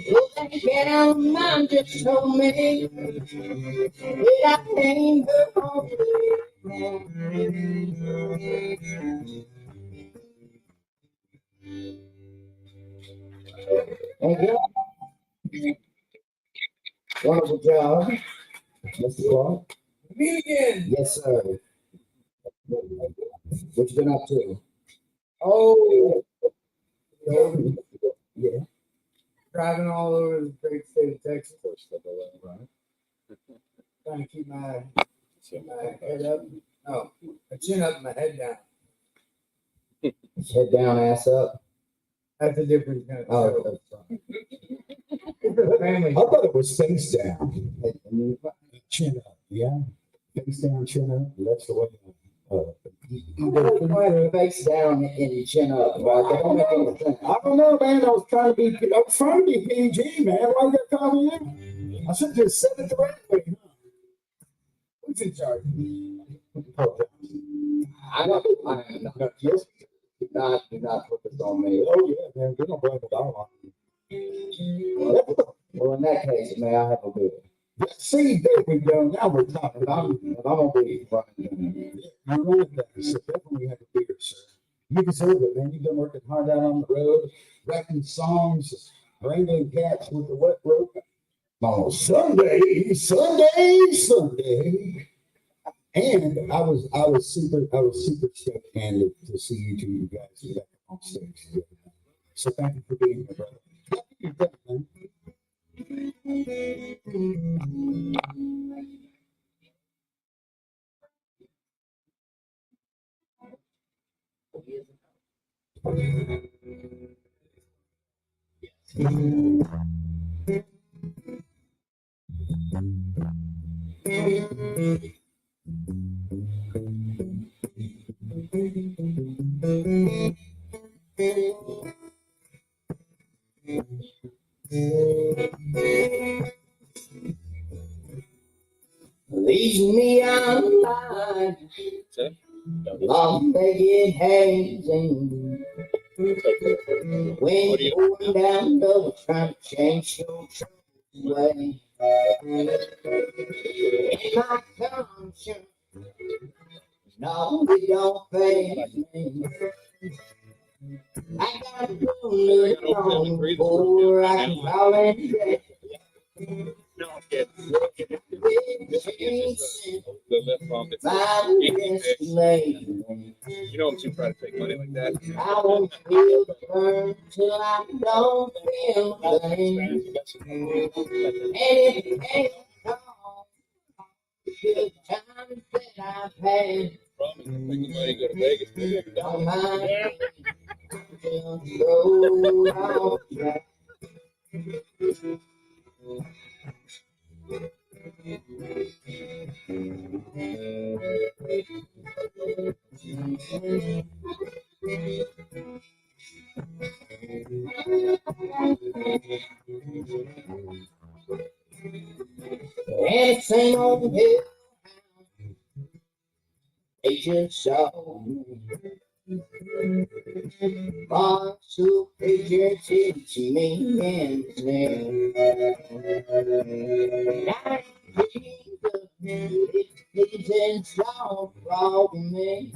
You can get out of mine just so many. Did I ain't the only. And good. Wonderful job, Mr. Clark. Me again. Yes, sir. What you been up to? Oh, Yeah. driving all over the great state of Texas. Trying to keep my head up. No, my chin up, my head down. Head down, ass up. That's a different kind of Oh, show. that's fine. Family. I thought it was face down, chin up. Yeah, face down, chin up. That's the way. You go face down and chin up, right? That don't make any sense. I don't know, man. I was trying to be PG, man. Why you gotta call me in? I should have just said it the right way. Who's in charge? I got Yes. do not put this on me. Oh yeah, man. We don't blame it all on you. Well, in that case, may I have a beer? See, there we go. Now we're talking. I'm gonna be running. You're right there. So definitely have a beer, sir. You deserve it, man. You've been working hard out on the road, writing songs, wrangling cats with the wet rope. On Sunday. And I was super stoked and to see you guys back on stage. So thank you for being here, brother. Thank you, man. Leaves me on line. Long-legged hazing. When you're going down low, trying to change your way. In my conscience, no, it don't faze me. I got to look on before I can fall in bed. No, I'm kidding. The left palm. You know I'm too proud to take money like that. I won't feel burned till I don't feel pain. And it ain't all good times that I've had. Promise, take the money, go to Vegas. Don't mind just roll off track. And same old hill, they just saw me. Marks of patience hits me and it's in slow for me.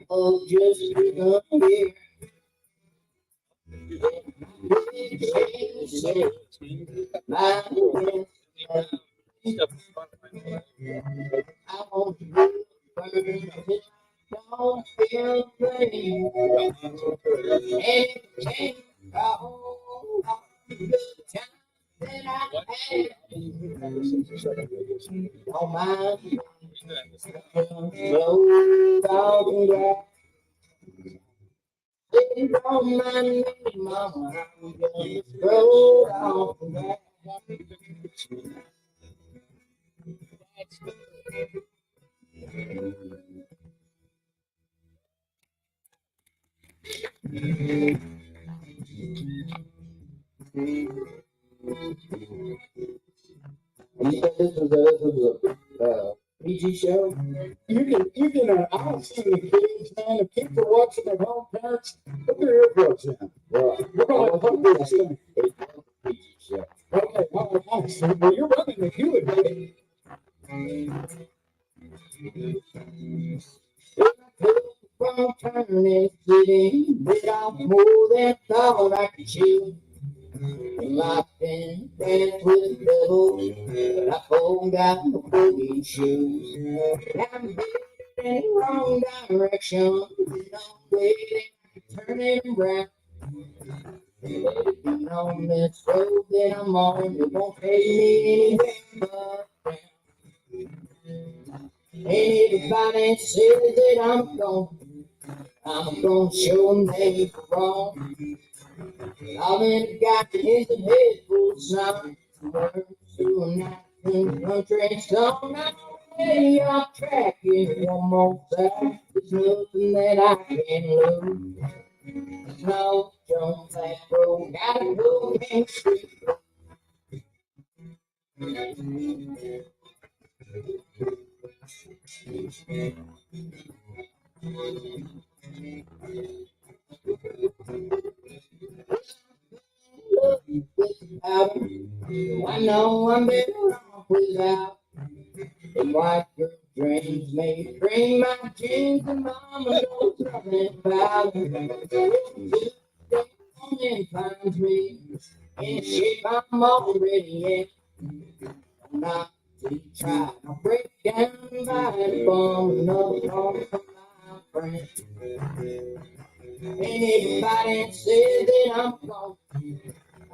Oh, just a beer. My I won't be burned don't feel pain. And it can't go good time that I had. Don't mind slow down that. Don't mind me, mama. I'm just slow down that. You said this was a PG show? You can, I've seen the kids, man, the kids are watching at home, parents, put their earbuds in. Well, We're gonna put this thing. it was a PG show. Okay, all right, nice. Well, you're running the Hewitt, baby. from turning city, bit off more than thought I could chew. Locked in, dance with the devil, but I pulled out my boogie shoes. I'm headed in the wrong direction, no way to turn it around. Let it be on this road that I'm on, it won't take me anywhere but down. Ain't everybody says that I'm gonna show them they wrong. All in got is a head full of snow. Words through a night in the country song. I'm ready off track in one more time. There's nothing that I can lose. No, don't let go. Gotta go and street. I know I'm better off without the white girl dreams. May bring my jeans and mama knows nothing about it. And finds me in the shape I'm already in. I'm not to try to break down by the bomb another call from my friend. Anybody says that I'm gone,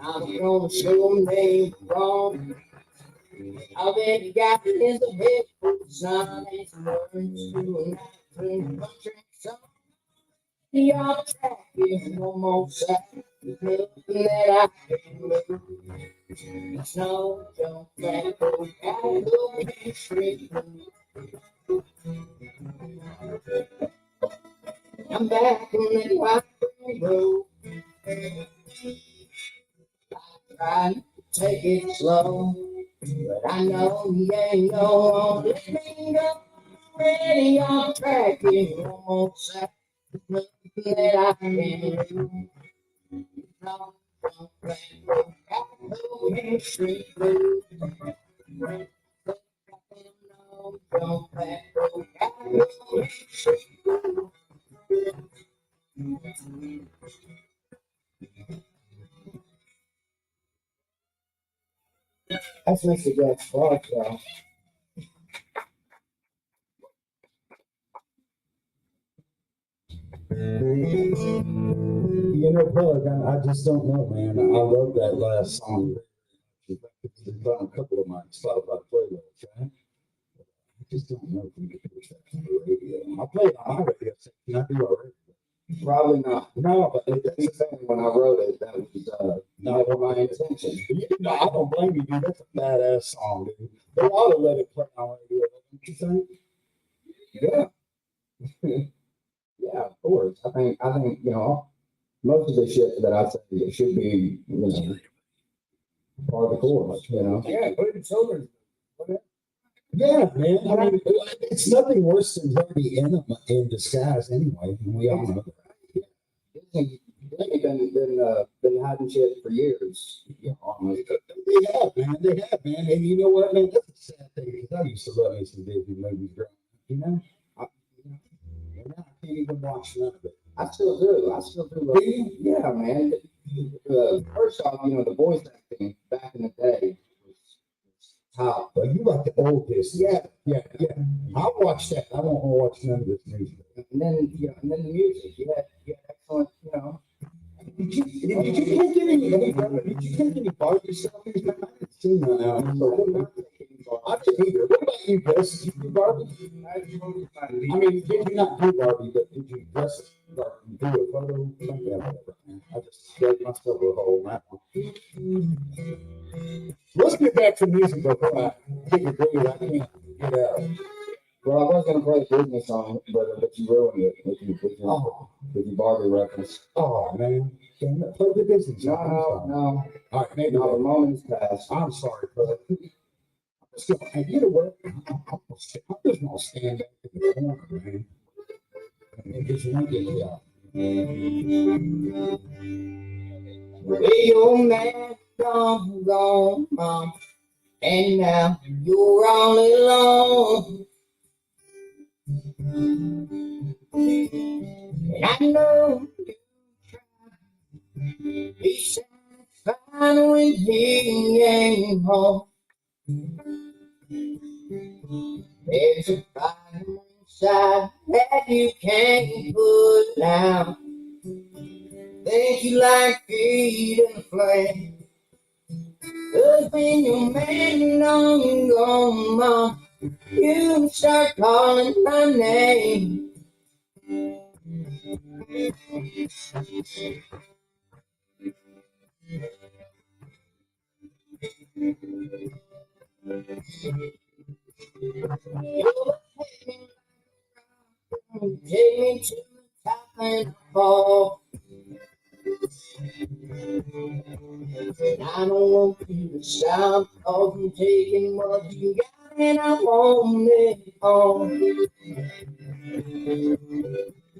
I'm gonna show them they wrong. All they got is a head full of sun and some words to a night in the country song. The off track is no more sad. There's nothing that I can lose. Snow don't let go, gotta go and straight through. I'm back on that white road. I try to take it slow, but I know you ain't no let me go. Already on track in one more sad. There's nothing that I can do. No, don't let go. Gotta go and straight through. No, don't let go. Gotta go and straight through. That's Mr. Gus Clark, though. You know, Plug, I just don't know, man. I love that last song. It's on a couple of my Spotify playlists, right? I just don't know if we can push that on the radio. I play it on my radio section. I do already. Probably not. No, but It's saying when I wrote it, that was never my intention. no, I don't blame you, dude. That's a badass song, dude. They ought to let it play on radio, don't you think? Yeah. Yeah, of course. I think, most of the shit that I say it should be, part of the chorus, Yeah, put it in children's. Yeah, man. I mean, it's nothing worse than dirty enema in disguise, anyway. And we all know. They've been hiding shit for years. Yeah, almost. They have, man. They have, man. And you know what, man? That's a sad thing because I used to love me some Disney movies growing up. You know, and now I can't even watch none of it. I still do. Do you? Yeah, man. First off, the voice acting back in the day was top. But you like the old Disney. Yeah. I'll watch that. I won't watch none of this music. And then the music. You had excellent, Did you take any Barbie selfies? I haven't seen that now. I didn't either. What about you, Gus? Did you do Barbie? I mean, did you not do Barbie, but did you dress like do a photo? Whatever. I just dug myself a hole in that one. Let's get back to music before I get your grade. I can't get out. Well, I was gonna play a Disney song, but you ruined it with your Barbie reference. Oh man, damn it. Play the Disney song. No. All right, maybe No, the moment's passed. I'm sorry, brother. So, you know what? I'm just gonna stand back in the corner, man. And just wing it out. Well, your man gone, Mom, and now you're all alone. And I know he sounded fine when he ain't home. There's a fire inside that you can't put down. Think you like feeding the flame. 'Cause when your man don't go, mom, you start calling my name. Take me to the top and fall. I don't want you to stop, 'cause I'm taking what you got and I want it all.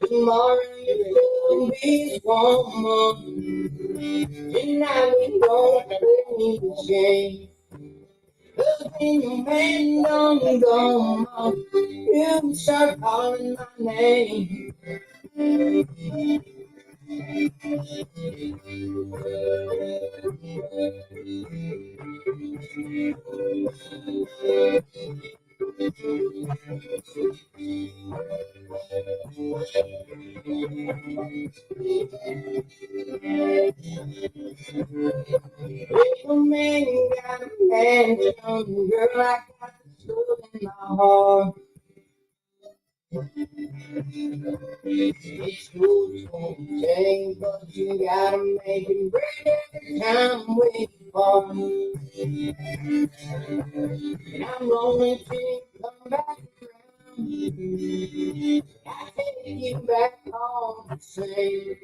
Tomorrow you'll be woman. Tonight we don't play this game. 'Cause when your man don't go, mom, you start calling my name. Little man got a mansion, girl, I got the soul in my heart. It's good for the day, but you gotta make it great every time we part. And I'm rolling till you come back around. I take you back home to say,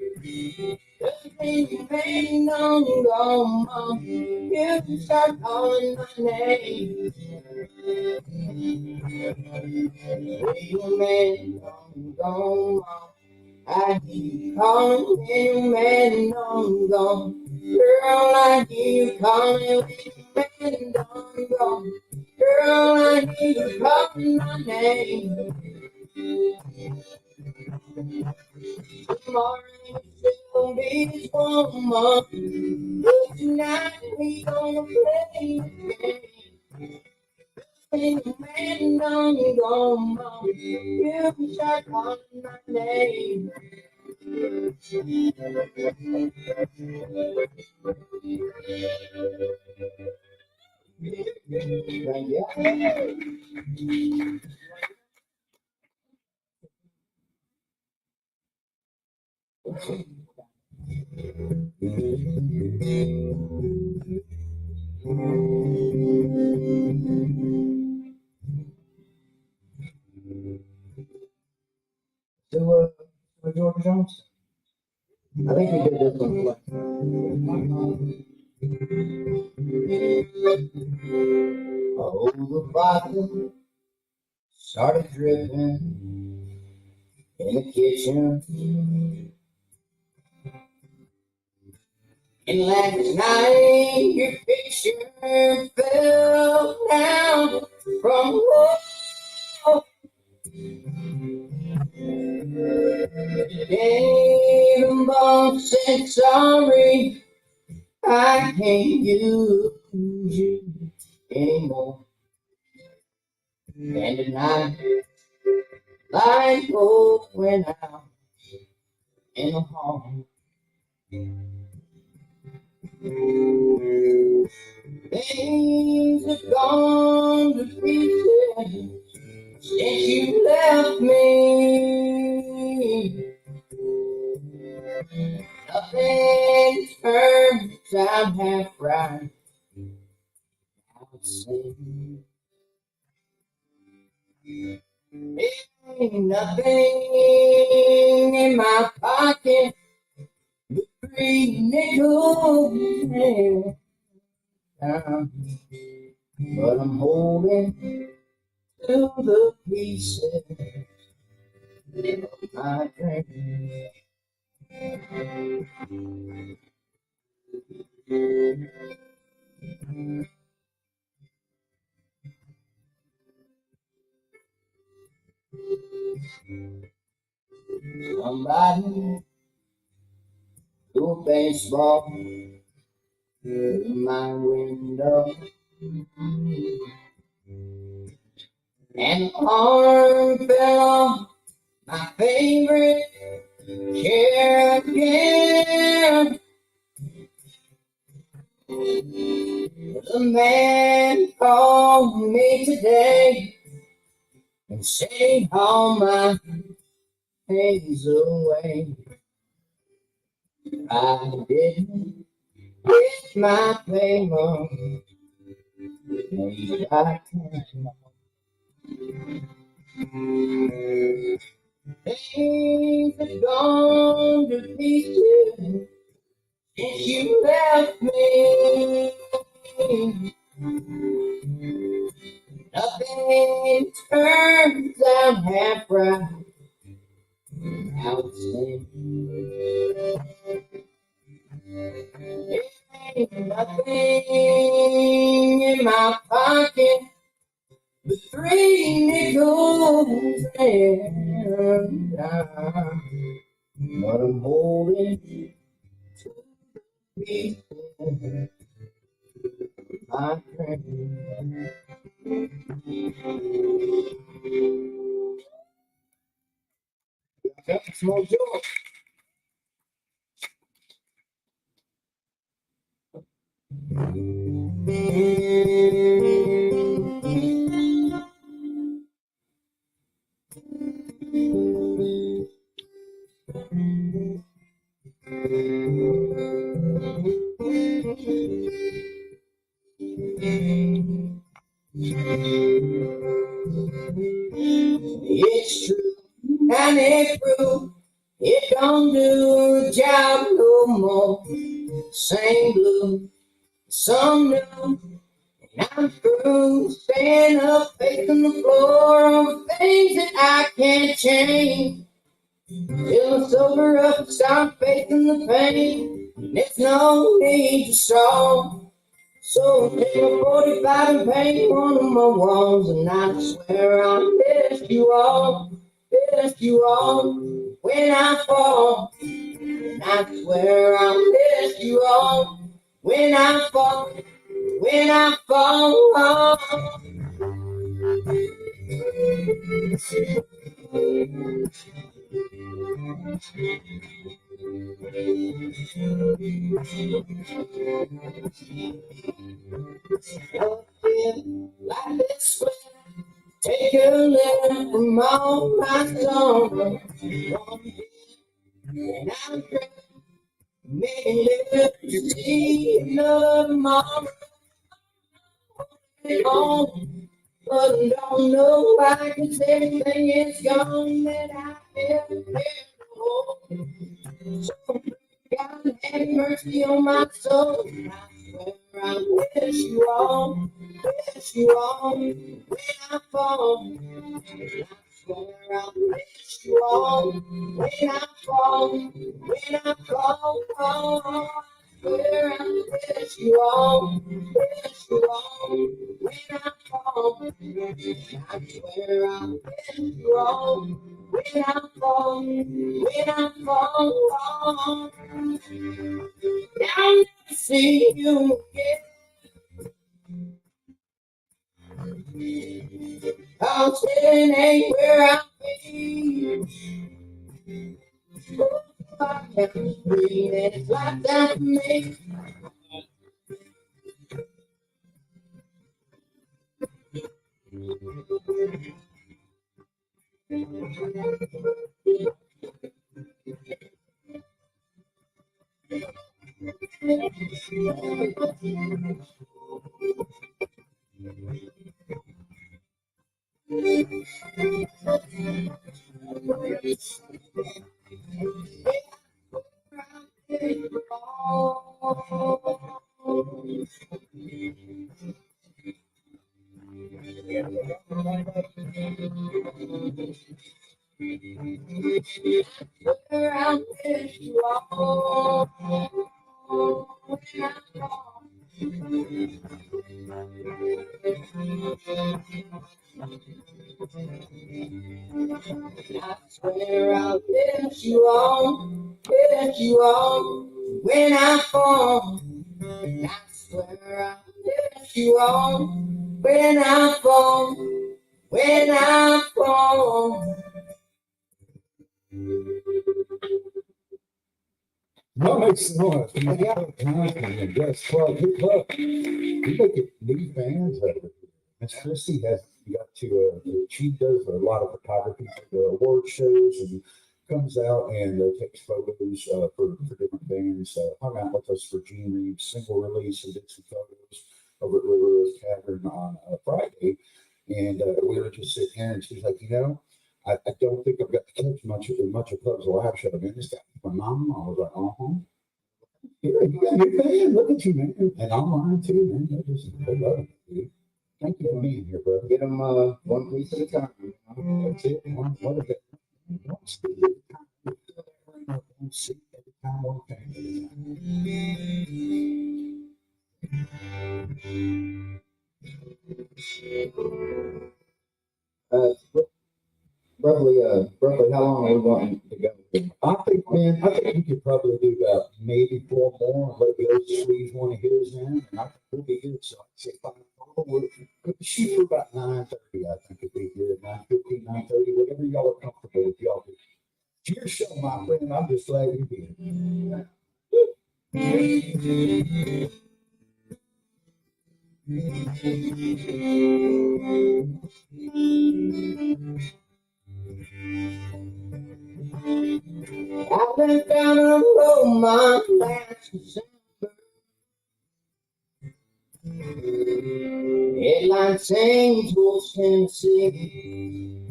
'cause when you ain't don't go, mom, you can start calling my name. When your man don't go, mom, I hear you calling when your man don't go. Girl, I hear you calling when your man don't go. Girl, I hear you calling my name. Tomorrow still be this woman. But tonight we gonna play the game. When your man don't go, mom, you can start calling my name. Yeah. George Jones? I think we did this one. Oh, the faucet started dripping in the kitchen. And last night your picture fell down from the wall. Today the mom said sorry, I can't use you anymore. And tonight light bulb went out in the hall. Things have gone to pieces since you left me. Nothing turns out half right. I'll say ain't nothing in my pocket but 3 nickels. But I'm holding to the pieces of my dream. Somebody threw a baseball through my window, and the arm fell off my favorite chair again. The man called me today and said all my pains away. I didn't get my payment, and I can't. Things have gone to pieces since you left me. Nothing turns out half right. I would say there ain't nothing in my pocket but 3 nickels and dime. But I'm holding pieces of my dream. Got small joy. It's true, and it's true. It don't do the job no more. Same blue, some new. And I'm through staying up, facing the floor on things that I can't change. Till I sober up and start facing the pain. There's no need to solve. So take a 45 and paint one of my walls, and I swear I'll miss you all when I fall. And I swear I'll miss you all when I fall, when I fall. Like this way, take a little from all my songs. And I'm making electricity another moment. But I don't know why, 'cause everything is gone that I ever cared for. So God have mercy on my soul. I swear I wish you all when I fall. I swear I wish you all when I fall, when I fall. I swear I wish you all when I fall. I swear I wish you all when I fall, when I fall. I'll never see you again. 'Cause it ain't where I be. I can't breathe, and it's like that for me. Where I wish you all when I fall. I swear I'll let you on when I fall. I swear I'll let you on when I fall, when I fall. No, makes noise. And Gus Clark, good luck. You look at new fans over here. Miss Christie has got to, she does a lot of photography for the award shows and comes out and takes photos for different bands. Hung out with us for Gene Reeves' single release and did some photos over at River Rose Tavern on Friday. And we were just sitting here and she's like, you know, I don't think I've got to catch much of Club's live show. Man, this guy's phenomenal. I was like, here, you got your fan. Look at you, man. And online too, man. They love it, dude. Thank you for being here, brother. Get them one piece at a time. That's it. What is it? One seat at a time. One seat at a time. One thing Uh, roughly, how long are we wanting to go? I think, man, I think we could probably do about maybe 4 more and let Bill squeeze one of his in. And I think we'll be good. So I'd say 5 total. We'll shoot for about 9:30. I think it'd be good. 9:15, 9:30, whatever y'all are comfortable with. Y'all do. It's your show, my friend. I'm just glad you're here. I've been down a road my last December. Headline St. Louis, Tennessee.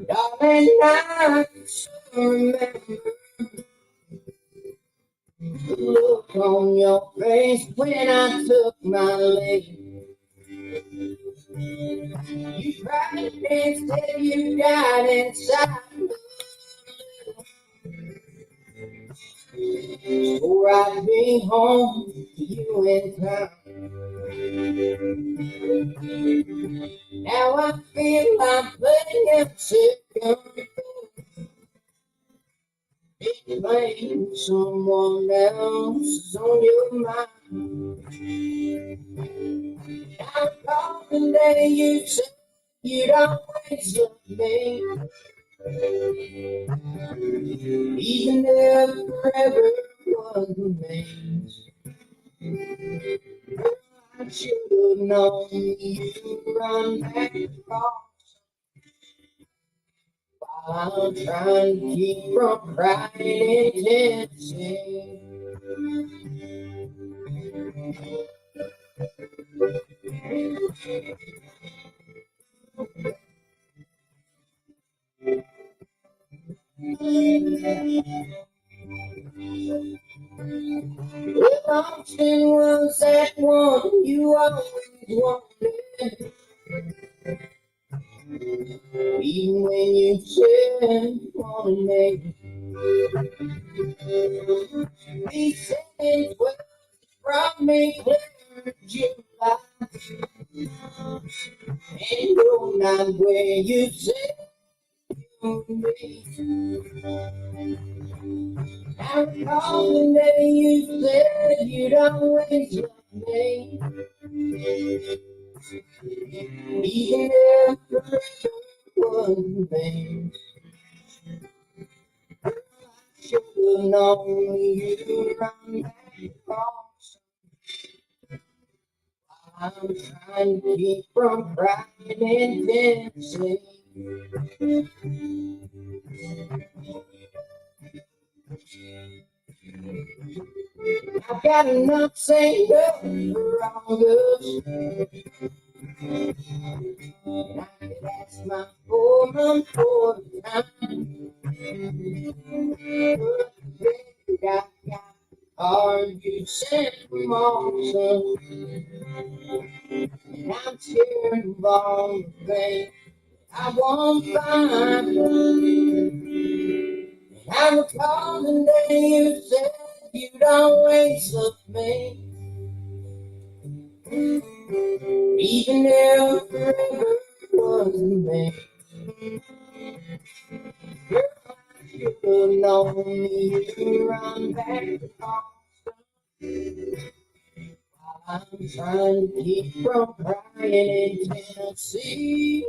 Darling, I still remember the look on your face when I took my leave. You cried and said you died inside. So I'd be home to you in time. Now I feel I'm playing second. Blame someone else on your mind. I recall the day you said you'd always love me, even if forever was remains. I should have known you'd run back across. While I'm trying to keep from crying in Tennessee. If Austin was that one you always wanted, even when you said you wanted me, he said, well, brought me clear July. And go not where you said you would be. I recall the day you said you'd always love me, even if forever was vain. I should have known you'd run back across. I'm trying to keep from crying in Tennessee. I've got enough saved up for August, and I could ask my foreman for the time. But I got hard you sent from Austin, and I'm scared of all the things I won't find. I recall the day you said you'd always love me, even if forever wasn't me. Girl, I should have known you'd run back to Boston. While I'm trying to keep from crying in Tennessee.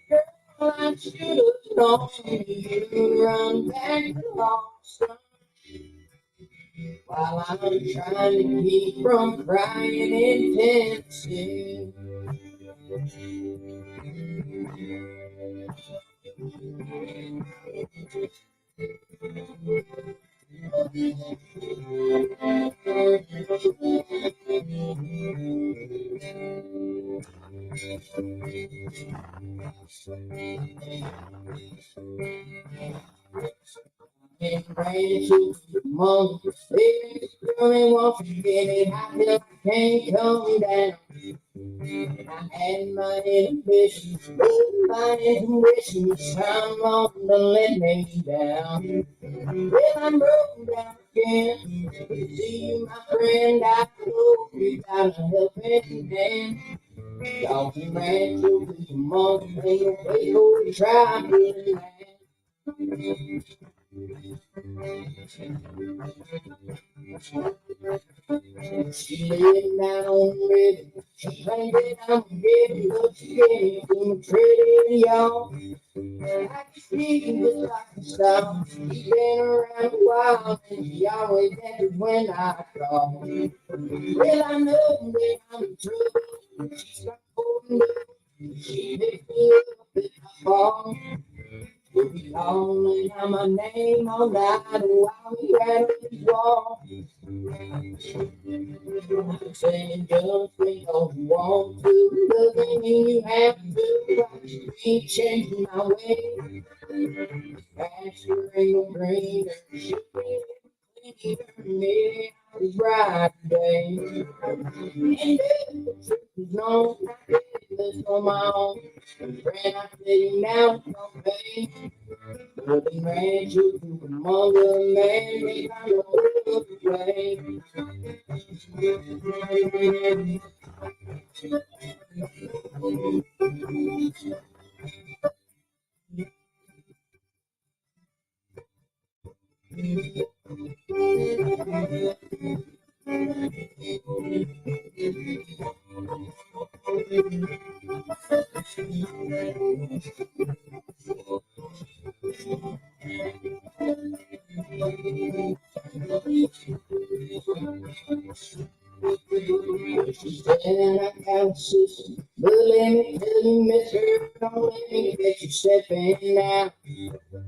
Girl, I should have known you'd run back to Boston. While I'm trying to keep from crying in Tennessee. And ran to the monkey, really won't forget it. I feel I can't come down. I had my inhibitions, my intuitions, time on to let me down. Well, I'm broken down again. See you, my friend, I hope you got a helping hand. Y'all ran to the monkey, ain't no way to try to land. She laid down on the river. She claimed that I'm getting what she gave to my treaty, y'all. I can see just like a star. She's been around a while and she always answers when I call. Well, I know that I'm in trouble. She's got holding up. She picked me up if I fall. We'll be calling out my name all night while we rattle this wall. I'm saying just because you want to, doesn't mean you have to. I should be changing my way. Faster ain't no greener, cleaner, me it's bright day. And if the truth is known, I did this on my own. Friend, I tell you now, don't pay. Nothing ran you through the mother, man, they got no other way. She said I got a sister, but let me tell you, miss her, don't let me get you stepping out.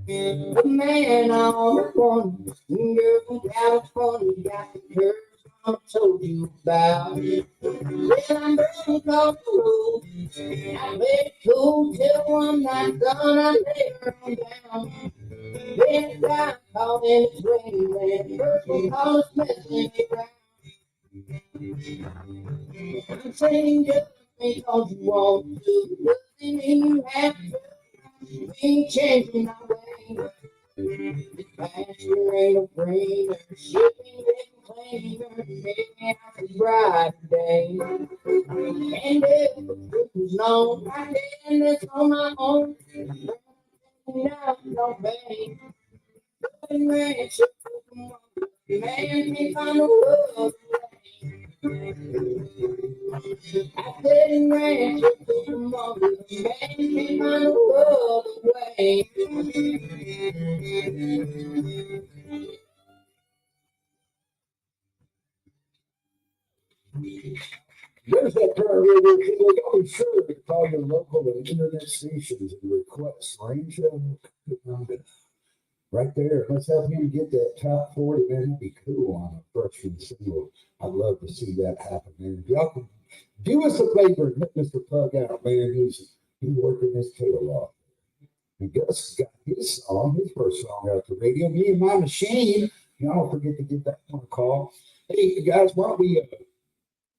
The man on the corner, girl from California, got the curves I told you about. Well, I'm broke off the road, I play it cool till one night gone, I lay her on down. Then I caught in its rain, when purple colors messing around. I'm saying just because you want to, doesn't mean you have to. We ain't changing our way. This pasture ain't no greener, shipping getting cleaner, making out a brighter day. And if the truth was known, I did this on my own. Now no pain. And man, man can't find no love. I didn't ran to the mother, man can't find no other way. There's that prayer radio. Y'all be sure to call your local and internet stations and request range right there. Let's help him get that top 40, man. That'd be cool on a freshman single. I'd love to see that happen, man. If y'all can do us a favor and hit Mr. Pug out, man. He's working his tail off. And Gus got his song, his first song out the radio. Me and my machine. Y'all don't forget to give that one a call. Hey guys, why don't we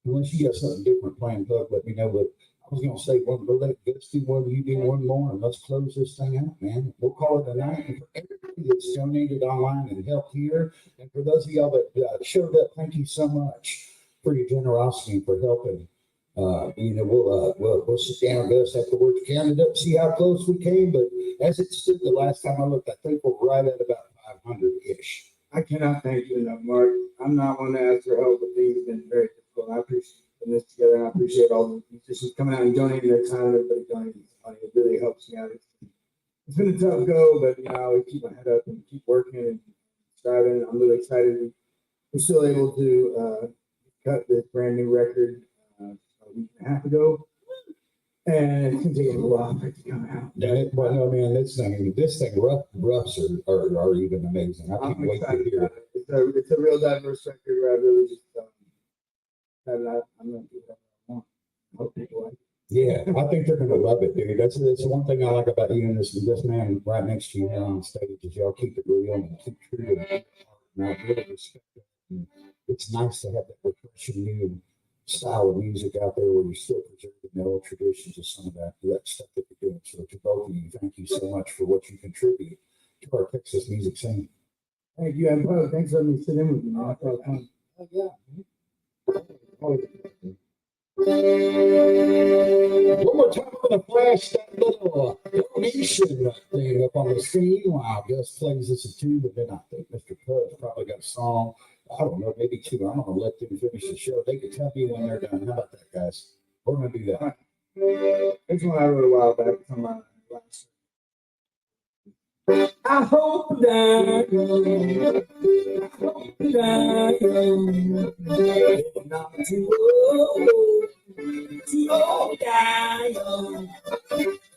unless you got something different planned, Pug, let me know. But I was gonna say one, we'll let Gus do one, you do one more, and let's close this thing out, man. We'll call it a night. And for everybody that's donated online and helped here, and for those of y'all that showed up, thank you so much for your generosity and for helping We'll sit down, Gus, afterwards, count it up, see how close we came. But as it stood the last time I looked, I think we're right at about 500-ish. I cannot thank you enough, Mark. I'm not one to ask for help, but things have been very difficult. I appreciate putting this together, and I appreciate all the musicians coming out and donating their time. Everybody donating money. It really helps me out. It's been a tough go, but I always keep my head up and keep working and striving. I'm really excited. We're still able to cut this brand new record a week and a half ago, and it's gonna take a while for it to come out. Well, no, man, this thing, roughs are even amazing. I can't wait to hear it. It's a real diverse record where I really just I'm gonna do whatever I want. I hope people like it. Yeah, I think they're gonna love it, dude. That's one thing I like about you and this man right next to you here on stage is y'all keep it real and keep true to it. And I really respect it. And it's nice to have that refreshing new style of music out there where you still preserve the old traditions of some of that stuff that you're doing. So to both of you, thank you so much for what you contribute to our Texas music scene. Thank you, and thanks for letting me sit in with you, man. I felt fun. One more time, I'm gonna flash that little donation thing up on the screen while Gus plays us a tune, but then I think Mr. Pud's probably got a song. I don't know, maybe two. I'm gonna let them finish the show. They can tell me when they're done. How about that, guys? We're gonna do that. This one I wrote a while back from my last. I hope that not too old,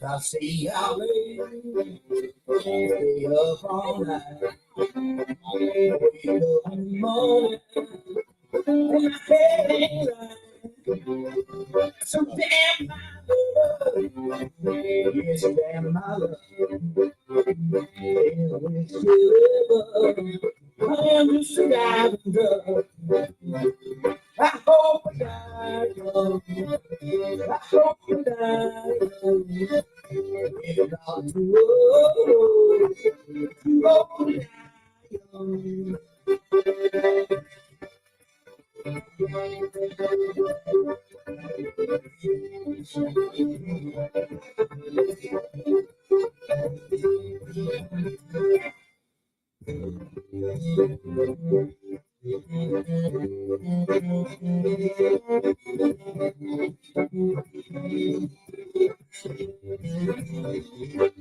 I see how late stay up all night, wake up in the morning, and my head ain't right. So damn my love, yes, damn my love. I am just a diving dove. I hope I die young. I hope I die young. It's not too old to die young.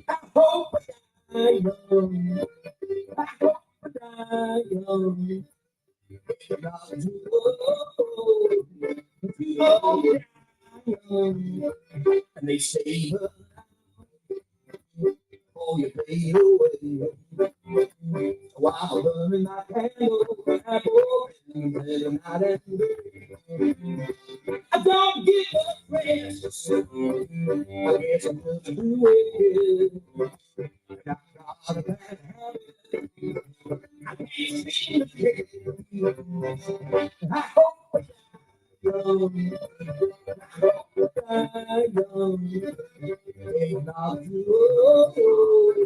I hope I die young. I hope I die young. It's not too old to die young. And they say, oh, you fade away. While I'm burning my candle, I'm open every night and day. I don't get much rest. I guess I'm just too weak. I got a bad habit. I can't seem to kick it. I hope I die young. I hope I die young. Ain't not too old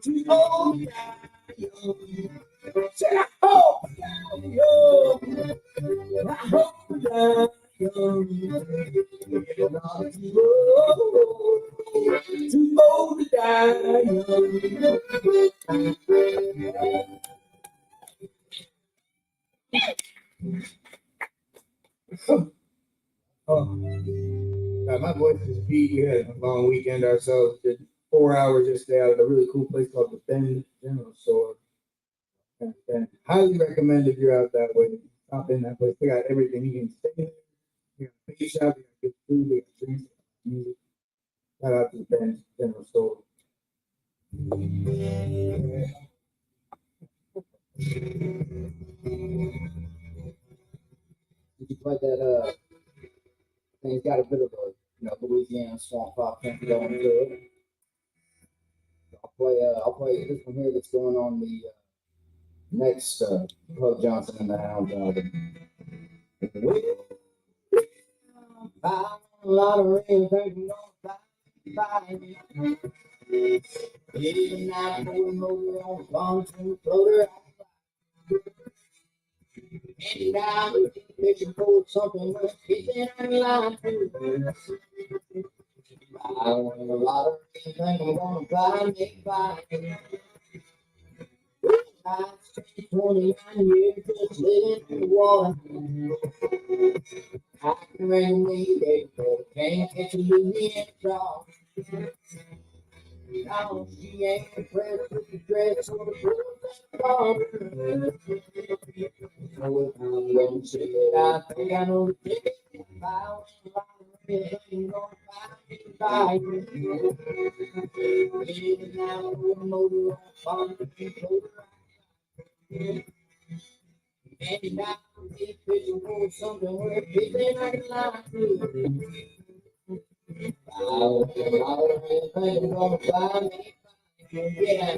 to die young. Said I hope I die young. I hope I die young. Ain't not too old to die young. My voice is beat. We had a long weekend ourselves. Did 4 hours yesterday out at a really cool place called the Bend General Store. And highly recommend if you're out that way. Stop in that place. They got everything. You can stay in there. You got a bake shop. You got good food. They got drinks. Music. Shout out to the Bend General Store. Did you play that? Thing's got a bit of a Louisiana swamp pop thing going to it. I'll play this one here that's going on the next Pug Johnson and the Hounds album. Well, a lot of rain, thinking on fire. Even now, we motor on fun to floater. And I'm fishing for something worth keeping alive. I win a lot of think I'm gonna buy me by. I spent 29 years just living in the water. I can bring me baby, but I can't catch a Louisiana dog. No, she ain't impressed with the dress or the clothes at the so if I'm gonna say it, I think I know the ticket. If I win a lot of red, I'm gonna buy me by. Even now, with a motor on and now I'm fishing for something worth keeping alive. I think I'm gonna buy me. Yeah.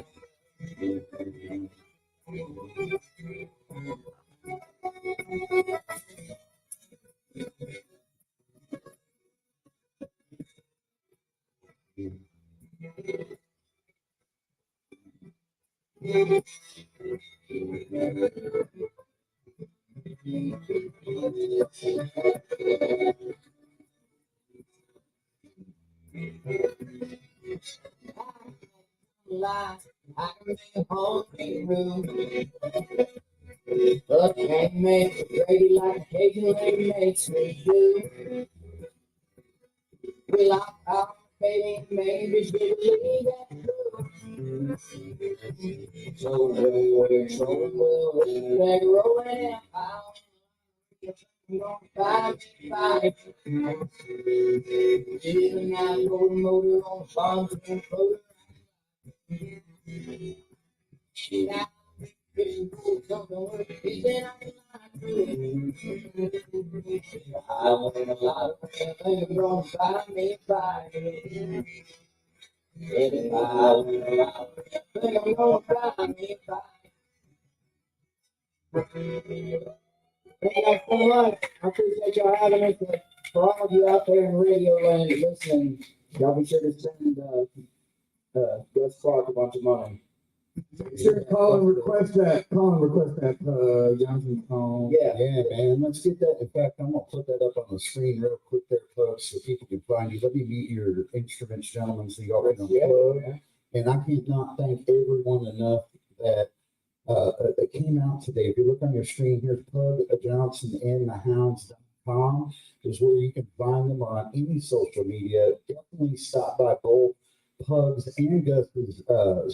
Lie. I can make a home in room, but can't make it pretty like occasionally makes me do. We lock our baby, maybe she believe that. So we're so well, like rolling out. Bye, bye. Even I go motor on farm and float. Now, fishing for something worth keeping alive. I win a lot of things, I'm gonna buy me by. If I win a lot of things, I'm gonna buy me by. Thank you so much. I appreciate y'all having us. For all of you out there in radio land listening, y'all be sure to send Gus Clark a bunch of money. Sure, call and request that, Johnson call. Yeah, man. Let's get that. In fact, I'm gonna put that up on the screen real quick there, folks, so people can find you. Let me meet your instruments, gentlemen, so y'all can unplug. And I cannot thank everyone enough that came out today. If you look on your screen, here's Pug Johnson and the Hounds.com is where you can find them on any social media. Definitely stop by both Pug's and Gus's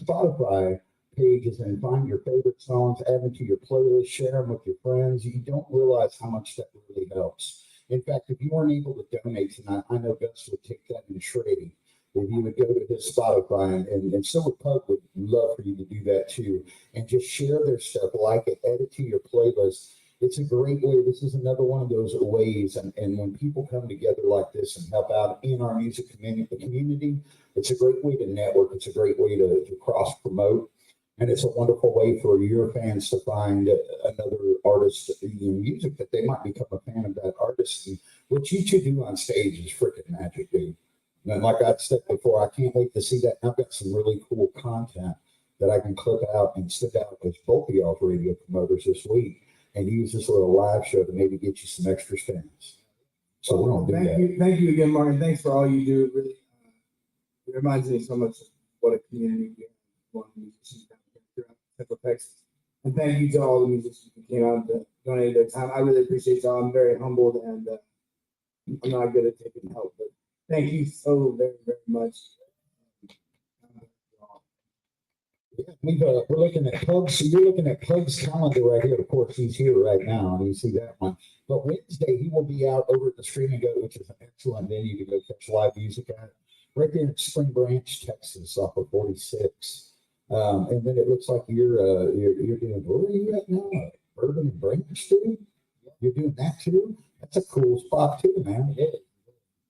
Spotify pages and find your favorite songs, add them to your playlist, share them with your friends. You don't realize how much that really helps. In fact, if you weren't able to donate tonight, I know Gus would take that in trading. If you would go to his Spotify, and so would Pug would love for you to do that too, and just share their stuff, like it, add it to your playlist. It's a great way. This is another one of those ways, and when people come together like this and help out in our music community, it's a great way to network. It's a great way to cross promote. And it's a wonderful way for your fans to find another artist in music that they might become a fan of that artist. And what you two do on stage is freaking magic, dude. And like I said before, I can't wait to see that. I've got some really cool content that I can clip out and stick out as both of y'all's radio promoters this week and use this little live show to maybe get you some extra fans. So we're going to do that. Thank you again, Martin. Thanks for all you do. It really it reminds me so much of what a community we have. Musicians throughout Central Texas. And thank you to all the musicians who came out and donated their time. I really appreciate y'all. I'm very humbled, and I'm not good at taking help, but thank you so very, very much. Yeah, we're looking at Pug's. So you're looking at Pug's calendar right here. Of course, he's here right now, and you see that one. But Wednesday, he will be out over at the Stream and Go, which is an excellent venue to go catch live music at. Right there in Spring Branch, Texas, off of 46. And then it looks like you're doing, where are you at now? Urban and Branch too? You're doing that too? That's a cool spot too, man. Yeah.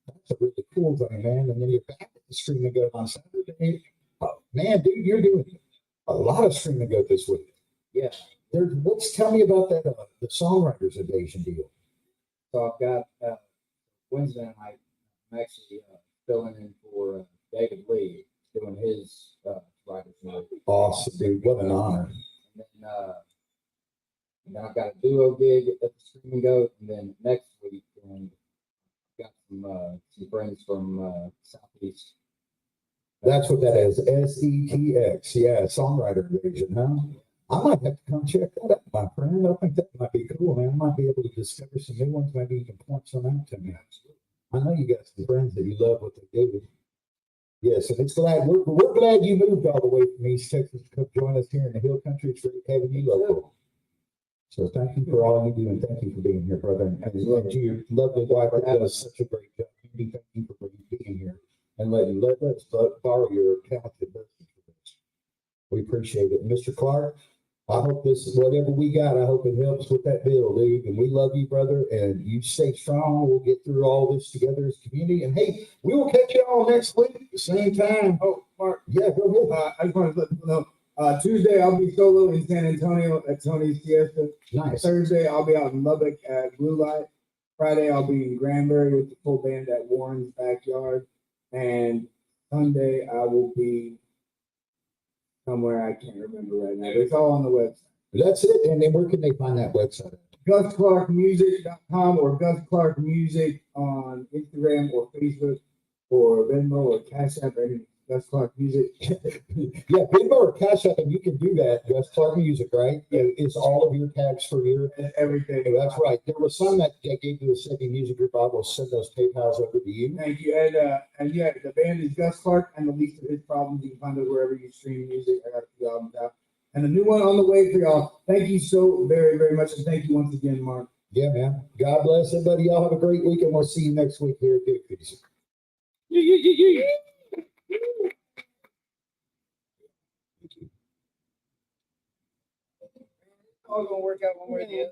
That's a really cool thing, man. And then you're back at the Stream and Go on Saturday. Oh, man, dude, you're doing a lot of Stream and Go this week. Yeah. Tell me about that, the Songwriters Invasion deal. So I've got Wednesday night, I'm actually filling in for David Lee, doing his writer's note. Awesome, dude. What an honor. And then And then I've got a duo gig at the Screaming Goat, and then next week, and got some friends from Southeast. That's what that is. SETX. Yeah, songwriter invasion, huh? I might have to come check that out, my friend. I think that might be cool, man. I might be able to discover some new ones. Maybe you can point some out to me. I know you got some friends that you love what they do. Yes, and it's glad we're glad you moved all the way from East Texas to come join us here in the Hill Country. It's great having you local. So thank you for all you do, and thank you for being here, brother. And your lovely wife that does such a great job. Thank you for being here and let us borrow your talented message for this. We appreciate it. Mr. Clark, I hope this is whatever we got. I hope it helps with that bill, dude. And we love you, brother. And you stay strong. We'll get through all this together as a community. And hey, we will catch you all next week at the same time. Oh, Mark. Yeah, go ahead. I just want to let people know. Tuesday I'll be solo in San Antonio at Tony's Fiesta. Nice. Thursday I'll be out in Lubbock at Blue Light. Friday I'll be in Granbury with the full band at Warren's Backyard. And Sunday I will be somewhere I can't remember right now. It's all on the website. That's it. And then where can they find that website? GusClarkMusic.com or Gus Clark Music on Instagram or Facebook or Venmo or Cash App or anything. Gus Clark Music. Yeah, Venmo or Cash App, and you can do that. Gus Clark Music, right? It's all of your tags for your Everything. That's right. There was some that gave you a second music group. I will send those PayPals over to you. Thank you. And yeah, the band is Gus Clark and the least of his problems. You can find it wherever you stream music. I got a few albums out. And a new one on the way for y'all. Thank you so very, very much. And thank you once again, Mark. Yeah, man. God bless everybody. Y'all have a great week, and we'll see you next week here at Big Piece. All gonna work out one way or the other.